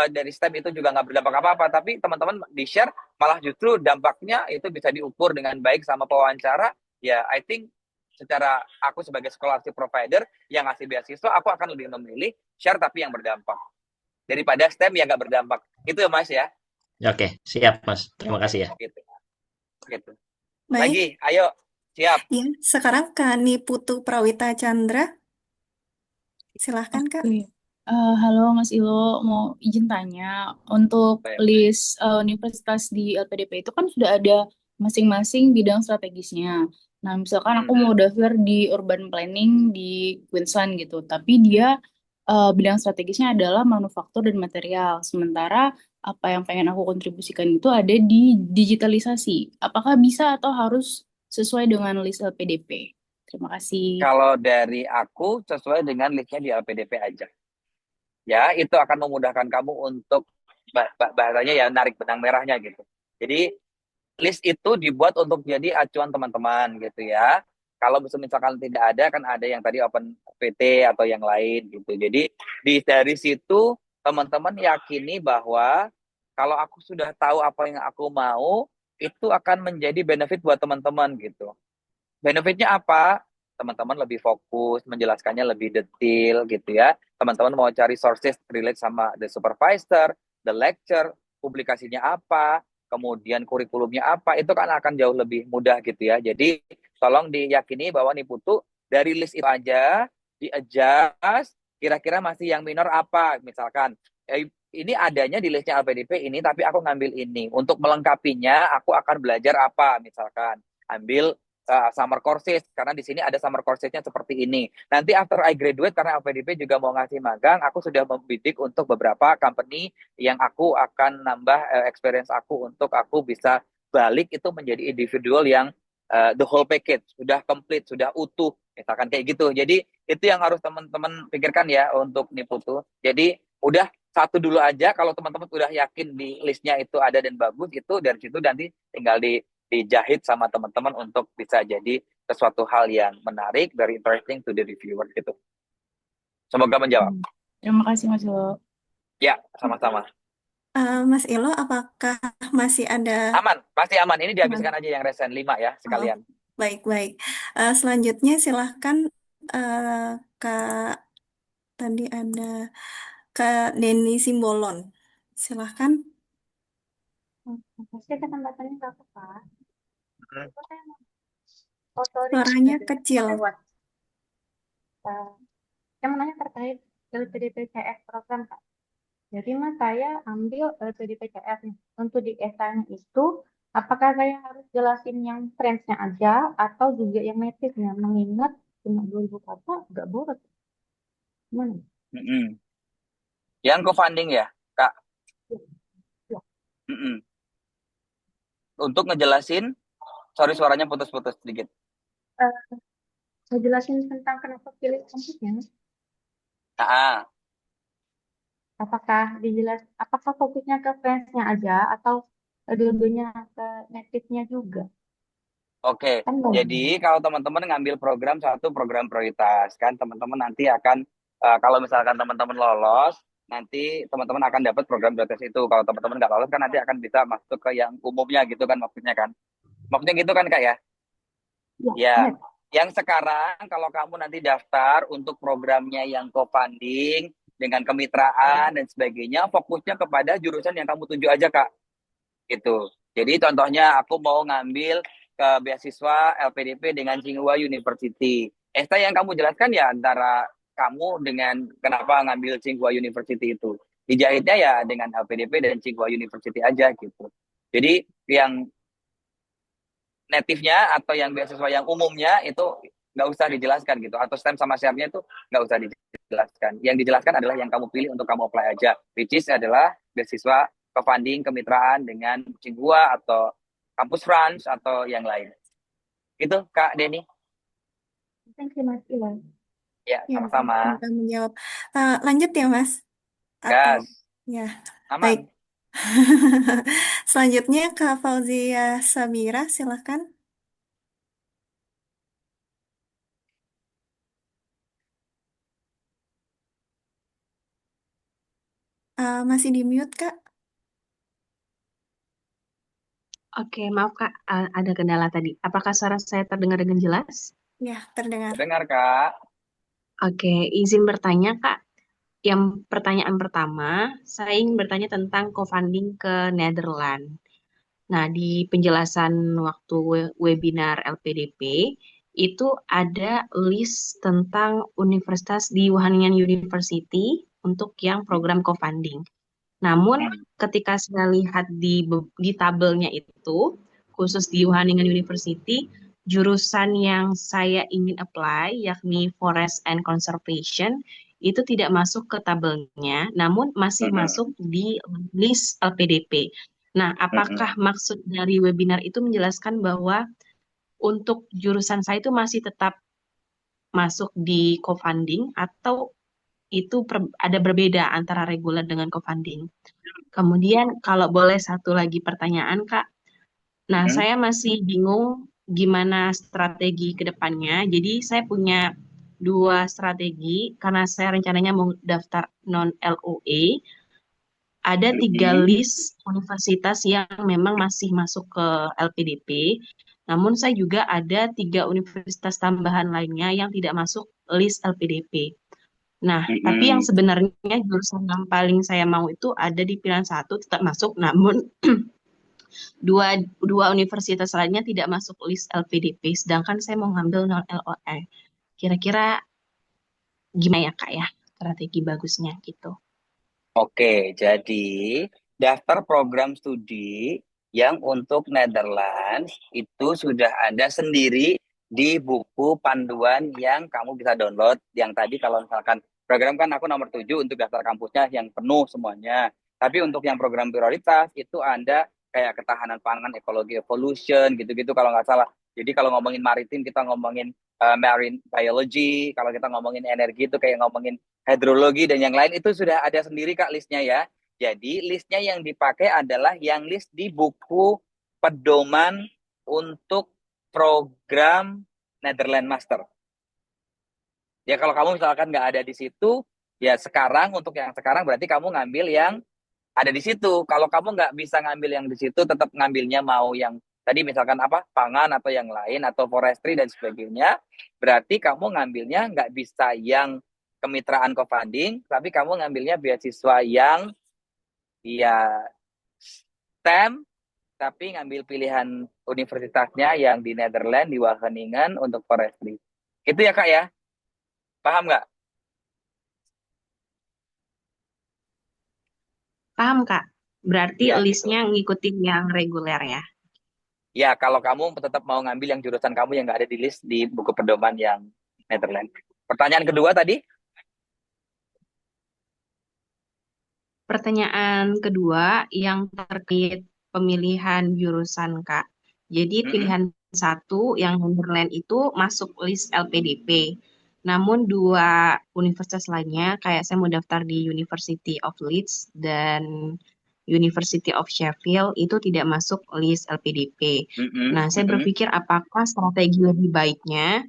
dari STEM itu juga nggak berdampak apa-apa. Tapi teman-teman di share, malah justru dampaknya itu bisa diukur dengan baik sama pewawancara. Ya, I think secara aku sebagai scholarship provider yang ngasih beasiswa, aku akan lebih memilih share tapi yang berdampak daripada STEM yang nggak berdampak. Itu ya Mas ya. Oke, siap Mas. Terima kasih ya. Gitu. Gitu. Baik, Lagi, ayo. Siap. ya. Sekarang Kani Putu Prawita Chandra, silahkan Kak. Oke. Halo Mas Ilo, mau izin tanya, untuk Baik. list universitas di LPDP itu kan sudah ada masing-masing bidang strategisnya. Nah, misalkan aku mau daftar di urban planning di Queensland gitu, tapi dia bidang strategisnya adalah manufaktur dan material. Sementara apa yang pengen aku kontribusikan itu ada di digitalisasi. Apakah bisa atau harus sesuai dengan list LPDP? Terima kasih. Kalau dari aku sesuai dengan listnya di LPDP aja. Ya, itu akan memudahkan kamu untuk bahasanya ya narik benang merahnya gitu. Jadi list itu dibuat untuk jadi acuan teman-teman gitu ya. Kalau misalkan tidak ada kan ada yang tadi open PT atau yang lain gitu. Jadi dari situ teman-teman yakini bahwa kalau aku sudah tahu apa yang aku mau, itu akan menjadi benefit buat teman-teman gitu. Benefitnya apa? Teman-teman lebih fokus, menjelaskannya lebih detail gitu ya. Teman-teman mau cari sources relate sama the supervisor, the lecture, publikasinya apa, kemudian kurikulumnya apa, itu kan akan jauh lebih mudah gitu ya. Jadi tolong diyakini bahwa nih Putu dari list itu aja di-adjust, kira-kira masih yang minor apa, misalkan ini adanya di listnya LPDP ini, tapi aku ngambil ini. Untuk melengkapinya, aku akan belajar apa, misalkan ambil summer courses karena di sini ada summer coursesnya seperti ini. Nanti after I graduate karena LPDP juga mau ngasih magang, aku sudah membidik untuk beberapa company yang aku akan nambah experience aku untuk aku bisa balik itu menjadi individual yang the whole package sudah complete, sudah utuh, misalkan kayak gitu. Jadi itu yang harus teman-teman pikirkan ya untuk Niputu. Jadi udah satu dulu aja kalau teman-teman udah yakin di listnya itu ada dan bagus itu dari situ nanti tinggal dijahit sama teman-teman untuk bisa jadi sesuatu hal yang menarik, very interesting to the reviewer gitu. Semoga menjawab. Terima kasih Mas Ilo. Ya, sama-sama. Mas Ilo, apakah masih ada? Aman, pasti aman. Ini Aman. dihabiskan aja yang resen 5 ya, sekalian. Baik-baik. Selanjutnya silahkan Kak, tadi ada Kak Denny Simbolon. Silahkan. Pasti kesempatannya Kak Kak. Suaranya kecil. Lewat. Saya mau nanya terkait LPDP-CS program Kak. Jadi Mas saya ambil LPDP-CS nih. Untuk di esanya itu, apakah saya harus jelasin yang Friends-nya aja atau juga yang native-nya? Mengingat cuma 2000 kata nggak boros. Gimana? Yang co-funding ya, Kak? Ya. Untuk ngejelasin, sorry suaranya putus-putus sedikit. Saya jelasin tentang kenapa pilih kampusnya. Apakah fokusnya ke Friends-nya aja atau dua-duanya ke native-nya juga? Oke, jadi kalau teman-teman ngambil satu program prioritas, kan teman-teman nanti akan, kalau misalkan teman-teman lolos, nanti teman-teman akan dapat program prioritas itu. Kalau teman-teman nggak lolos, kan nanti akan bisa masuk ke yang umumnya gitu kan maksudnya kan. Maksudnya gitu kan Kak ya? Ya, yang sekarang kalau kamu nanti daftar untuk programnya yang co-funding, dengan kemitraan dan sebagainya, fokusnya kepada jurusan yang kamu tuju aja Kak. Gitu. Jadi contohnya aku mau ngambil ke beasiswa LPDP dengan Tsinghua University. Esta yang kamu jelaskan ya antara kamu dengan kenapa ngambil Tsinghua University itu. Dijahitnya ya dengan LPDP dan Tsinghua University aja gitu. Jadi yang native-nya atau yang beasiswa yang umumnya itu nggak usah dijelaskan gitu. Atau STEM sama share-nya itu nggak usah dijelaskan. Yang dijelaskan adalah yang kamu pilih untuk kamu apply aja. Which is adalah beasiswa co-funding kemitraan dengan Tsinghua atau kampus France atau yang lain. Itu Kak Denny. Thank you Mas Iwan. Ya, sama-sama. Kita menjawab. Lanjut ya Mas? Gas. Ya, aman. Baik. Selanjutnya Kak Fauzia Samira, silahkan. Masih di mute Kak? Oke, maaf Kak, ada kendala tadi. Apakah suara saya terdengar dengan jelas? Ya, terdengar. Terdengar Kak. Oke, izin bertanya Kak. Yang pertanyaan pertama, saya ingin bertanya tentang co-funding ke Netherlands. Nah, di penjelasan waktu webinar LPDP, itu ada list tentang universitas di Wageningen University untuk yang program co-funding. Namun, ketika saya lihat di tabelnya itu, khusus di Wageningen University, jurusan yang saya ingin apply, yakni Forest and Conservation, itu tidak masuk ke tabelnya, namun masih masuk di list LPDP. Nah, apakah maksud dari webinar itu menjelaskan bahwa untuk jurusan saya itu masih tetap masuk di co-funding atau itu ada berbeda antara reguler dengan co-funding? Kemudian kalau boleh satu lagi pertanyaan, Kak. Nah, saya masih bingung gimana strategi ke depannya. Jadi saya punya 2 strategi karena saya rencananya mau daftar non-LOE. Ada 3 list universitas yang memang masih masuk ke LPDP. Namun saya juga ada 3 universitas tambahan lainnya yang tidak masuk list LPDP. Nah, tapi yang sebenarnya jurusan yang paling saya mau itu ada di pilihan 1 tetap masuk, namun dua universitas lainnya tidak masuk list LPDP, sedangkan saya mau ngambil non LOE. Kira-kira gimana ya Kak ya strategi bagusnya gitu? Oke, jadi daftar program studi yang untuk Netherlands itu sudah ada sendiri di buku panduan yang kamu bisa download. Yang tadi kalau misalkan program kan aku nomor 7 untuk daftar kampusnya yang penuh semuanya. Tapi untuk yang program prioritas itu ada kayak ketahanan pangan, ekologi evolution, gitu-gitu kalau nggak salah. Jadi kalau ngomongin maritim kita ngomongin marine biology, kalau kita ngomongin energi itu kayak ngomongin hidrologi dan yang lain itu sudah ada sendiri Kak listnya ya. Jadi listnya yang dipakai adalah yang list di buku pedoman untuk program Netherlands Master. Ya kalau kamu misalkan nggak ada di situ, ya sekarang untuk yang sekarang berarti kamu ngambil yang ada di situ. Kalau kamu nggak bisa ngambil yang di situ, tetap ngambilnya mau yang tadi misalkan apa pangan atau yang lain atau forestry dan sebagainya, berarti kamu ngambilnya nggak bisa yang kemitraan co-funding, tapi kamu ngambilnya beasiswa yang ya STEM, tapi ngambil pilihan universitasnya yang di Netherlands, di Wageningen untuk forestry. Itu ya Kak ya? Paham nggak? Paham Kak? Berarti Ya, gitu. listnya ngikutin yang reguler ya? Ya, kalau kamu tetap mau ngambil yang jurusan kamu yang nggak ada di list di buku pedoman yang Netherlands. Pertanyaan kedua tadi? Pertanyaan kedua yang terkait pemilihan jurusan Kak. Jadi pilihan 1 yang Netherlands itu masuk list LPDP. Namun 2 universitas lainnya kayak saya mau daftar di University of Leeds dan University of Sheffield itu tidak masuk list LPDP. Nah, saya berpikir apakah strategi lebih baiknya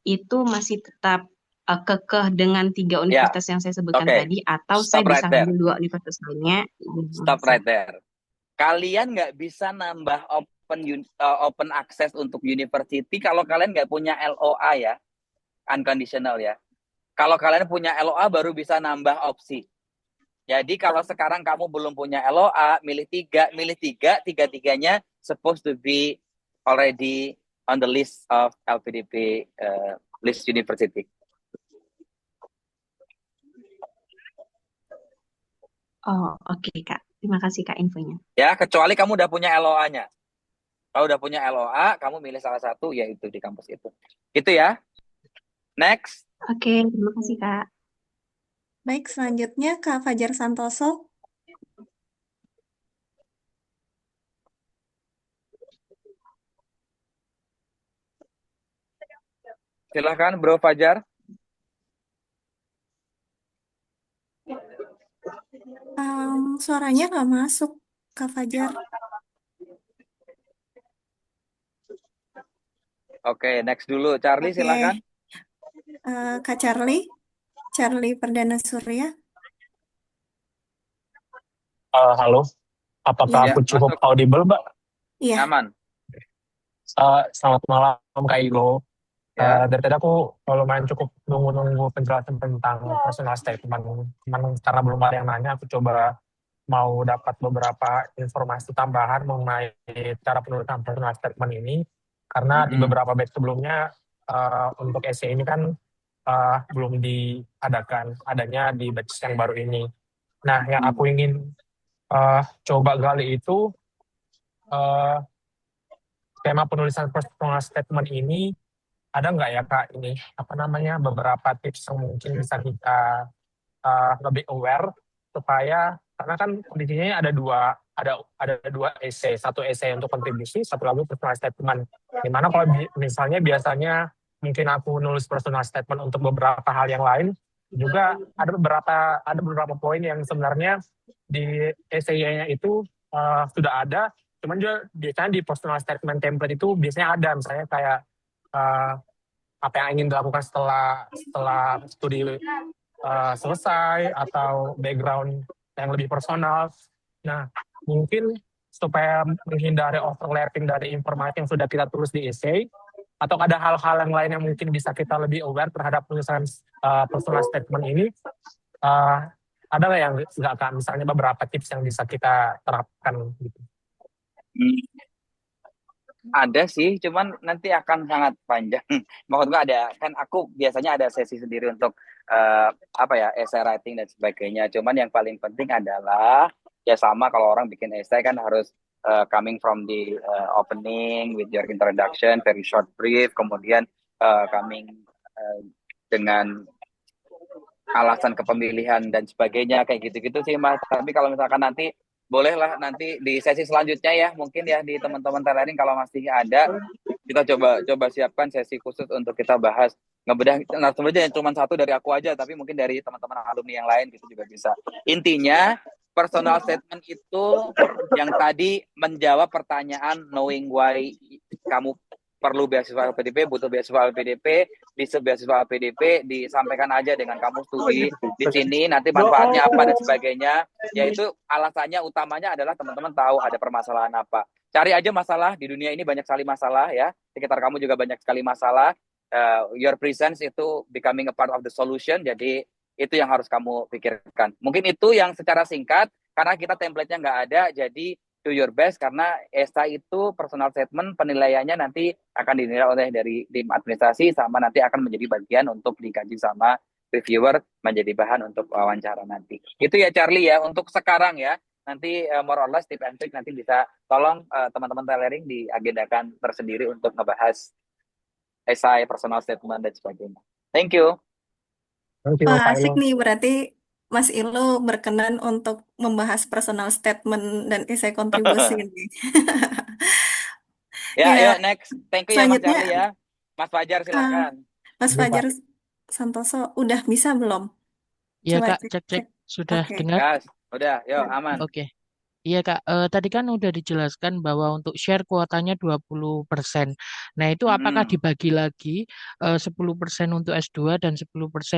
itu masih tetap kekeh dengan 3 universitas yang saya sebutkan tadi atau saya Stop bisa right there. ngambil 2 universitas lainnya? Stop right there. Kalian nggak bisa nambah open access untuk university kalau kalian nggak punya LOA ya, unconditional ya. Kalau kalian punya LOA baru bisa nambah opsi. Jadi kalau sekarang kamu belum punya LOA, milih tiga, tiga-tiganya supposed to be already on the list of LPDP list university. Oh, oke Kak. Terima kasih Kak infonya. Ya, kecuali kamu udah punya LOA-nya. Kalau udah punya LOA, kamu milih salah satu yaitu di kampus itu. Gitu ya. Next. Oke, terima kasih Kak. Baik, selanjutnya Kak Fajar Santoso. Silahkan Bro Fajar. Suaranya nggak masuk, Kak Fajar. Oke, next dulu. Charlie, Oke. silahkan. Kak Charlie Perdana Surya. Halo, apakah Ya, aku cukup masuk. audible, Mbak? Iya. Aman. Selamat malam, Kak Ilo. Ya. Dari tadi aku lumayan cukup nunggu penjelasan tentang personal statement. Cuman karena belum ada yang nanya, aku coba mau dapat beberapa informasi tambahan mengenai cara penulisan personal statement ini. Karena di beberapa batch sebelumnya, untuk essay ini kan belum diadakan, adanya di batch yang baru ini. Nah, yang aku ingin coba gali itu skema penulisan personal statement ini ada nggak ya Kak ini beberapa tips yang mungkin bisa kita lebih aware supaya, karena kan kondisinya ada dua essay, satu essay untuk kontribusi, satu lagi personal statement. Dimana kalau misalnya biasanya mungkin aku nulis personal statement untuk beberapa hal yang lain, juga ada beberapa poin yang sebenarnya di essay-nya itu sudah ada, cuman juga biasanya di personal statement template itu biasanya ada, misalnya kayak uh, apa yang ingin dilakukan setelah studi selesai, atau background yang lebih personal. Nah, mungkin supaya menghindari overlapping dari informasi yang sudah kita tulis di essay, atau ada hal-hal yang lain yang mungkin bisa kita lebih aware terhadap tulisan personal statement ini, ada nggak yang nggak Kak, misalnya beberapa tips yang bisa kita terapkan gitu? Ada sih, cuman nanti akan sangat panjang. Maksudnya kan aku biasanya ada sesi sendiri untuk essay writing dan sebagainya. Cuman yang paling penting adalah ya sama kalau orang bikin essay kan harus coming from the opening with your introduction, very short brief, kemudian coming dengan alasan kepemilihan dan sebagainya, kayak gitu-gitu sih Mas. Tapi kalau misalkan nanti bolehlah nanti di sesi selanjutnya ya, mungkin ya di teman-teman tailoring kalau masih ada, kita coba siapkan sesi khusus untuk kita bahas ngebedah. Nah, sebenarnya cuma satu dari aku aja, tapi mungkin dari teman-teman alumni yang lain gitu juga bisa. Intinya personal statement itu yang tadi menjawab pertanyaan knowing why kamu perlu beasiswa LPDP, butuh beasiswa LPDP, di beasiswa LPDP disampaikan aja dengan kamu studi di sini, nanti manfaatnya apa dan sebagainya. Yaitu alasannya utamanya adalah teman-teman tahu ada permasalahan apa. Cari aja masalah, di dunia ini banyak sekali masalah ya. Sekitar kamu juga banyak sekali masalah. Your presence itu becoming a part of the solution. Jadi itu yang harus kamu pikirkan. Mungkin itu yang secara singkat, karena kita template-nya nggak ada, jadi do your best, karena esai itu personal statement penilaiannya nanti akan dinilai oleh dari tim administrasi, sama nanti akan menjadi bagian untuk dikaji sama reviewer, menjadi bahan untuk wawancara nanti. Itu ya Charlie ya untuk sekarang ya. Nanti more or less tip and trick nanti bisa tolong teman-teman tailoring diagendakan tersendiri untuk ngebahas esai, personal statement dan sebagainya. Thank you. Thank you Wah, Pak asik Ilo. nih, berarti Mas Ilo berkenan untuk membahas personal statement dan esai kontribusi ini. Ya, Ya, yuk next. Thank you ya Mas selanjutnya Charlie ya. Mas Fajar silakan. Mas Iya, Fajar Pak. Santoso udah bisa belum? Iya Coba Kak, cek. cek sudah Oke. dengar? Gas, udah, yuk aman. Oke. Iya Kak, tadi kan udah dijelaskan bahwa untuk share kuotanya 20%. Nah itu apakah dibagi lagi 10% untuk S2 dan 10%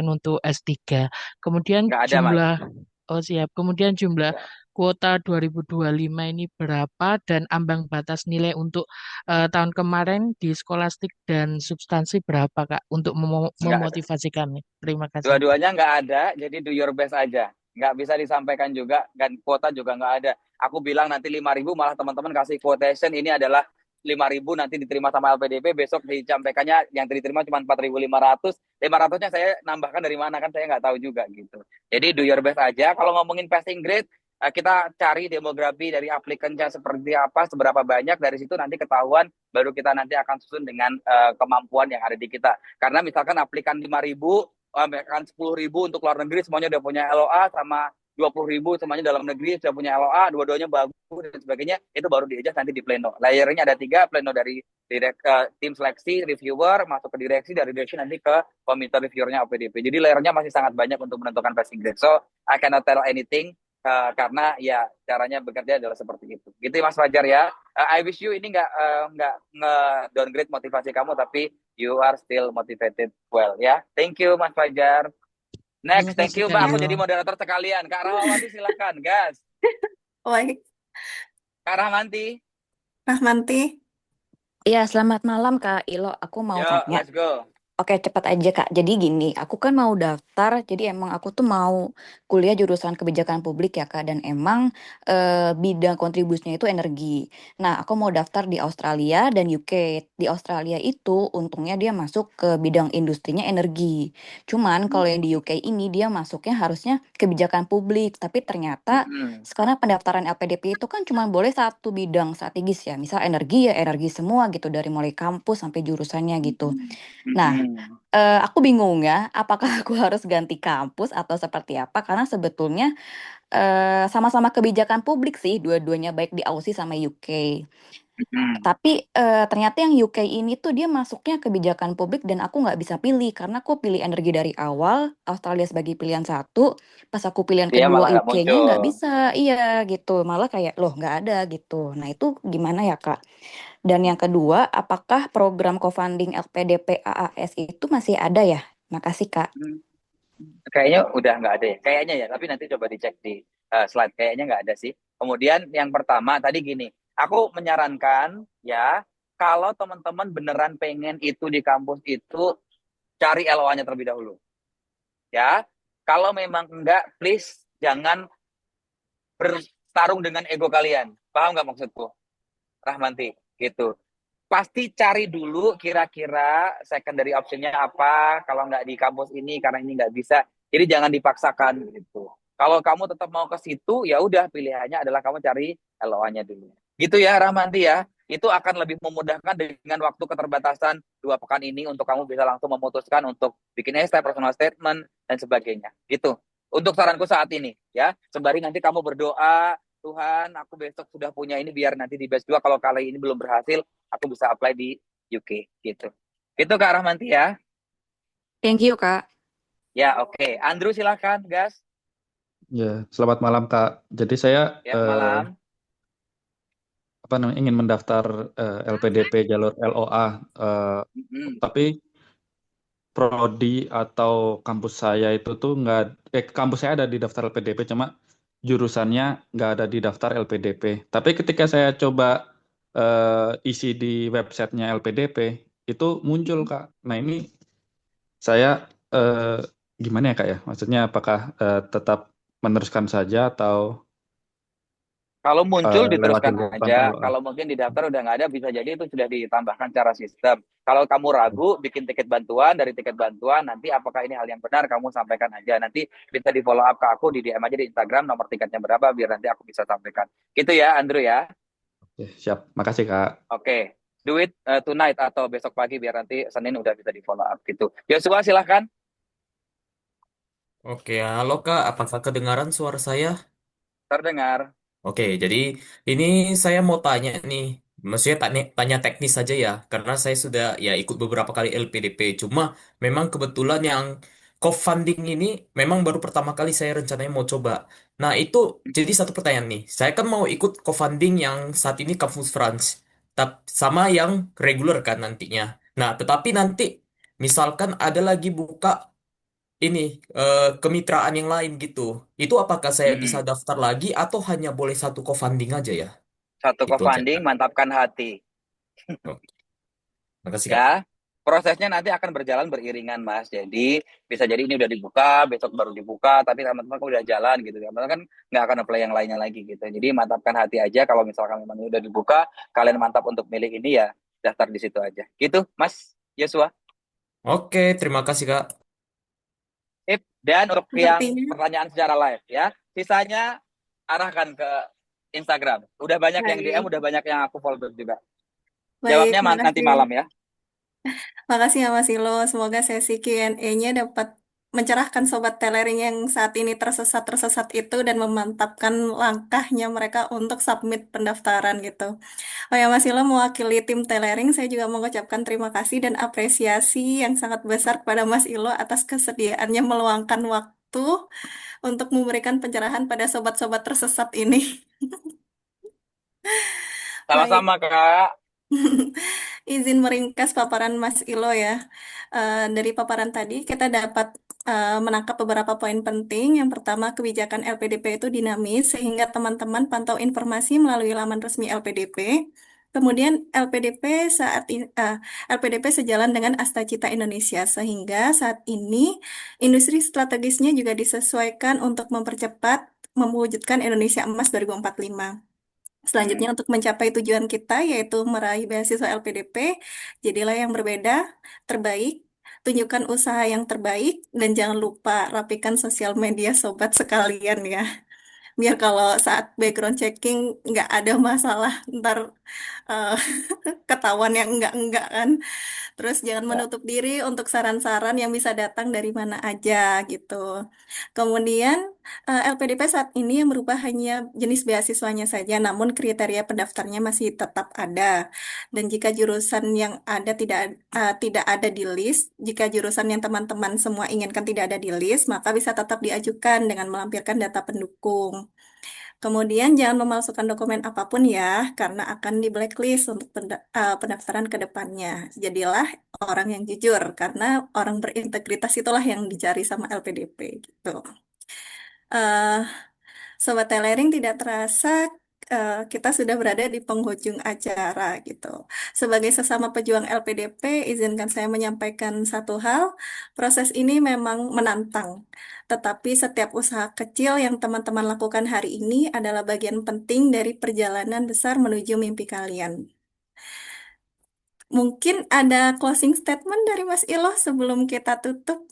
untuk S3? Kemudian Nggak ada, Mas. jumlah, oh siap, kemudian jumlah Nggak. kuota 2025 ini berapa dan ambang batas nilai untuk tahun kemarin di skolastik dan substansi berapa Kak untuk Nggak ada. memotivasi kami? Terima kasih. Dua-duanya nggak ada, jadi do your best aja. Nggak bisa disampaikan juga, dan kuota juga nggak ada. Aku bilang nanti 5.000, malah teman-teman kasih quotation, ini adalah 5.000 nanti diterima sama LPDP, besok disampaikannya yang diterima cuma 4.500. 500-nya saya nambahkan dari mana, kan saya nggak tahu juga gitu. Jadi do your best aja. Kalau ngomongin passing grade, kita cari demografi dari aplikannya seperti apa, seberapa banyak, dari situ nanti ketahuan, baru kita nanti akan susun dengan kemampuan yang ada di kita. Karena misalkan aplikan 5.000, kan 10.000 untuk luar negeri semuanya udah punya LOA, sama 20.000 semuanya dalam negeri sudah punya LOA, dua-duanya bagus dan sebagainya, itu baru diajak nanti di pleno. Layernya ada 3, pleno dari tim seleksi, reviewer, masuk ke direksi, dari direksi nanti ke komite reviewernya OPDP. Jadi layernya masih sangat banyak untuk menentukan passing grade. So, I cannot tell anything, karena ya caranya bekerja adalah seperti itu. Gitu Mas Fajar ya. I wish you ini nggak downgrade motivasi kamu, tapi you are still motivated well ya. Thank you Mas Fajar. Next, thank you Mbak. Aku jadi moderator sekalian. Kak Rahmanti silakan, gas. Baik. Kak Rahmanti. Iya, selamat malam Kak Ilo. Aku mau Yo, tanya. let's go. Oke, cepat aja Kak. Jadi gini, aku kan mau daftar, jadi emang aku tuh mau kuliah jurusan kebijakan publik ya Kak, dan emang bidang kontribusinya itu energi. Nah, aku mau daftar di Australia dan UK. Di Australia itu untungnya dia masuk ke bidang industrinya energi. Cuman kalau yang di UK ini dia masuknya harusnya kebijakan publik, tapi ternyata Mm-mm. sekarang pendaftaran LPDP itu kan cuma boleh satu bidang strategis ya, misal energi ya energi semua gitu, dari mulai kampus sampai jurusannya gitu. Nah, Mm-mm. aku bingung ya, apakah aku harus ganti kampus atau seperti apa? Karena sebetulnya sama-sama kebijakan publik sih, dua-duanya baik di Aussie sama UK. Mm-mm. Tapi ternyata yang UK ini tuh dia masuknya kebijakan publik dan aku nggak bisa pilih karena aku pilih energi dari awal, Australia sebagai pilihan satu, pas aku pilihan Dia kedua malah nggak UK-nya muncul. nggak bisa, iya gitu, malah kayak loh nggak ada gitu. Nah itu gimana ya Kak? Dan yang kedua, apakah program co-funding LPDP AAS itu masih ada ya? Makasih Kak. Hmm. Kayaknya udah nggak ada ya. Kayaknya ya, tapi nanti coba dicek di slide. Kayaknya nggak ada sih. Kemudian yang pertama tadi gini, aku menyarankan ya, kalau teman-teman beneran pengen itu di kampus itu, cari LOA-nya terlebih dahulu. Ya, kalau memang enggak, please jangan bertarung dengan ego kalian. Paham nggak maksudku, Rahmanti? Gitu. Pasti cari dulu kira-kira secondary optionnya apa, kalau nggak di kampus ini karena ini nggak bisa, jadi jangan dipaksakan gitu. Kalau kamu tetap mau ke situ, ya udah pilihannya adalah kamu cari LOA-nya dulu gitu ya Rahmanti ya. Itu akan lebih memudahkan dengan waktu keterbatasan 2 pekan ini untuk kamu bisa langsung memutuskan untuk bikin essay, personal statement dan sebagainya gitu. Untuk saranku saat ini ya, sembari nanti kamu berdoa, Tuhan, aku besok sudah punya ini biar nanti di batch 2 kalau kali ini belum berhasil, aku bisa apply di UK gitu. Itu Kak Rahmanti ya. Thank you Kak. Ya, oke. Andrew silakan, gas. Ya, selamat malam Kak. Jadi saya Ya, malam. ingin mendaftar LPDP jalur LOA, Mm-mm. tapi prodi atau kampus saya itu tuh kampus saya ada di daftar LPDP, cuma jurusannya nggak ada di daftar LPDP. Tapi ketika saya coba isi di websitenya LPDP, itu muncul Kak. Nah ini saya gimana ya Kak ya? Maksudnya apakah tetap meneruskan saja atau Kalau muncul lewat diteruskan jurusan aja. LOA? Kalau mungkin di daftar udah nggak ada, bisa jadi itu sudah ditambahkan cara sistem. Kalau kamu ragu, bikin tiket bantuan. Dari tiket bantuan, nanti apakah ini hal yang benar, kamu sampaikan aja. Nanti bisa di follow up ke aku, di DM aja di Instagram, nomor tiketnya berapa, biar nanti aku bisa sampaikan. Gitu ya, Andrew ya. Oke, siap. Makasih Kak. Oke. Do it tonight atau besok pagi, biar nanti Senin udah bisa di follow up gitu. Joshua, silahkan. Oke, halo Kak, apakah kedengaran suara saya? Terdengar. Oke, jadi ini saya mau tanya nih, maksudnya tanya teknis saja ya, karena saya sudah ya ikut beberapa kali LPDP, cuma memang kebetulan yang co-funding ini memang baru pertama kali saya rencananya mau coba. Nah, itu jadi satu pertanyaan nih, saya kan mau ikut co-funding yang saat ini Kampus France, sama yang reguler kan nantinya. Nah, tetapi nanti misalkan ada lagi buka ini kemitraan yang lain gitu. Itu apakah saya bisa Mm-mm. daftar lagi atau hanya boleh satu co-funding aja ya? Satu Itu aja, co-funding, Kak. mantapkan hati. Oke, makasih Kak. Ya, prosesnya nanti akan berjalan beriringan, Mas. Jadi bisa jadi ini udah dibuka, besok baru dibuka, tapi teman-teman kan udah jalan gitu. Teman-teman kan nggak akan apply yang lainnya lagi gitu. Jadi mantapkan hati aja kalau misalkan memang ini udah dibuka, kalian mantap untuk milih ini ya daftar di situ aja. Gitu, Mas Yosua. Oke, terima kasih Kak. Sip. Dan untuk yang Sepertinya pertanyaan secara live ya, sisanya arahkan ke Instagram. Udah banyak yang DM, baik, udah banyak yang aku follow juga. baik, Jawabnya nanti makasih. malam ya. Makasih ya Mas Ilo. Semoga sesi Q&A-nya dapat mencerahkan sobat tailoring yang saat ini tersesat-tersesat itu dan memantapkan langkahnya mereka untuk submit pendaftaran gitu. Oh ya Mas Ilo, mewakili tim tailoring, saya juga mengucapkan terima kasih dan apresiasi yang sangat besar kepada Mas Ilo atas kesediaannya meluangkan waktu untuk memberikan pencerahan pada sobat-sobat tersesat ini. Baik. Sama-sama, Kak. Izin meringkas paparan Mas Ilo ya. Dari paparan tadi kita dapat menangkap beberapa poin penting. Yang pertama, kebijakan LPDP itu dinamis sehingga teman-teman pantau informasi melalui laman resmi LPDP. Kemudian LPDP sejalan dengan Astacita Indonesia sehingga saat ini industri strategisnya juga disesuaikan untuk mempercepat mewujudkan Indonesia Emas 2045. Selanjutnya untuk mencapai tujuan kita yaitu meraih beasiswa LPDP, jadilah yang berbeda, terbaik, tunjukkan usaha yang terbaik, dan jangan lupa rapikan sosial media sobat sekalian ya. Biar kalau saat background checking nggak ada masalah, ntar eh, ketahuan yang enggak kan. Terus jangan menutup diri untuk saran-saran yang bisa datang dari mana aja gitu. Kemudian LPDP saat ini yang berubah hanya jenis beasiswanya saja, namun kriteria pendaftarnya masih tetap ada. Dan jika jurusan yang ada tidak ada di list, jika jurusan yang teman-teman semua inginkan tidak ada di list, maka bisa tetap diajukan dengan melampirkan data pendukung. Kemudian jangan memalsukan dokumen apapun ya, karena akan di blacklist untuk pendaftaran ke depannya. Jadilah orang yang jujur, karena orang berintegritas itulah yang dicari sama LPDP gitu. Eh, Sobat Telering tidak terasa kita sudah berada di penghujung acara gitu. Sebagai sesama pejuang LPDP, izinkan saya menyampaikan satu hal. Proses ini memang menantang, tetapi setiap usaha kecil yang teman-teman lakukan hari ini adalah bagian penting dari perjalanan besar menuju mimpi kalian. Mungkin ada closing statement dari Mas Ilo sebelum kita tutup.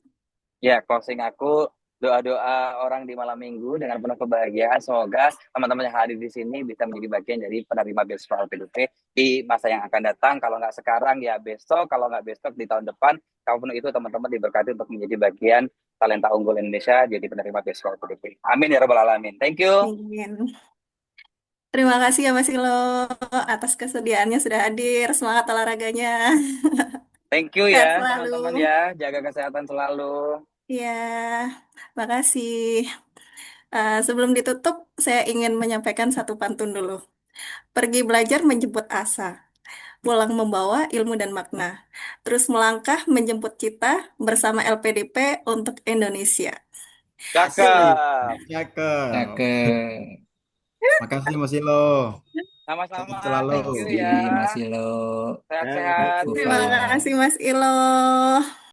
Ya, closing aku doa-doa orang di malam minggu dengan penuh kebahagiaan. Semoga teman-teman yang hadir di sini bisa menjadi bagian dari penerima beasiswa LPDP di masa yang akan datang. Kalau nggak sekarang ya besok, kalau nggak besok di tahun depan. Kapanpun itu teman-teman diberkati untuk menjadi bagian talenta unggul Indonesia jadi penerima beasiswa LPDP. Amin ya rabbal alamin. Thank you. Amin. Terima kasih ya Mas Ilo atas kesediaannya sudah hadir. Semangat olahraganya. Thank you Sehat ya selalu. teman-teman ya. Jaga kesehatan selalu. Ya, makasih. Sebelum ditutup, saya ingin menyampaikan satu pantun dulu. Pergi belajar menjemput asa, pulang membawa ilmu dan makna. Terus melangkah menjemput cita bersama LPDP untuk Indonesia. Cakep. Cakep. Cakep. Makasih Mas Ilo. Sama-sama. Sehat selalu. Thank you ya. Mas Ilo. Sehat-sehat. Terima Fufa. kasih Mas Ilo.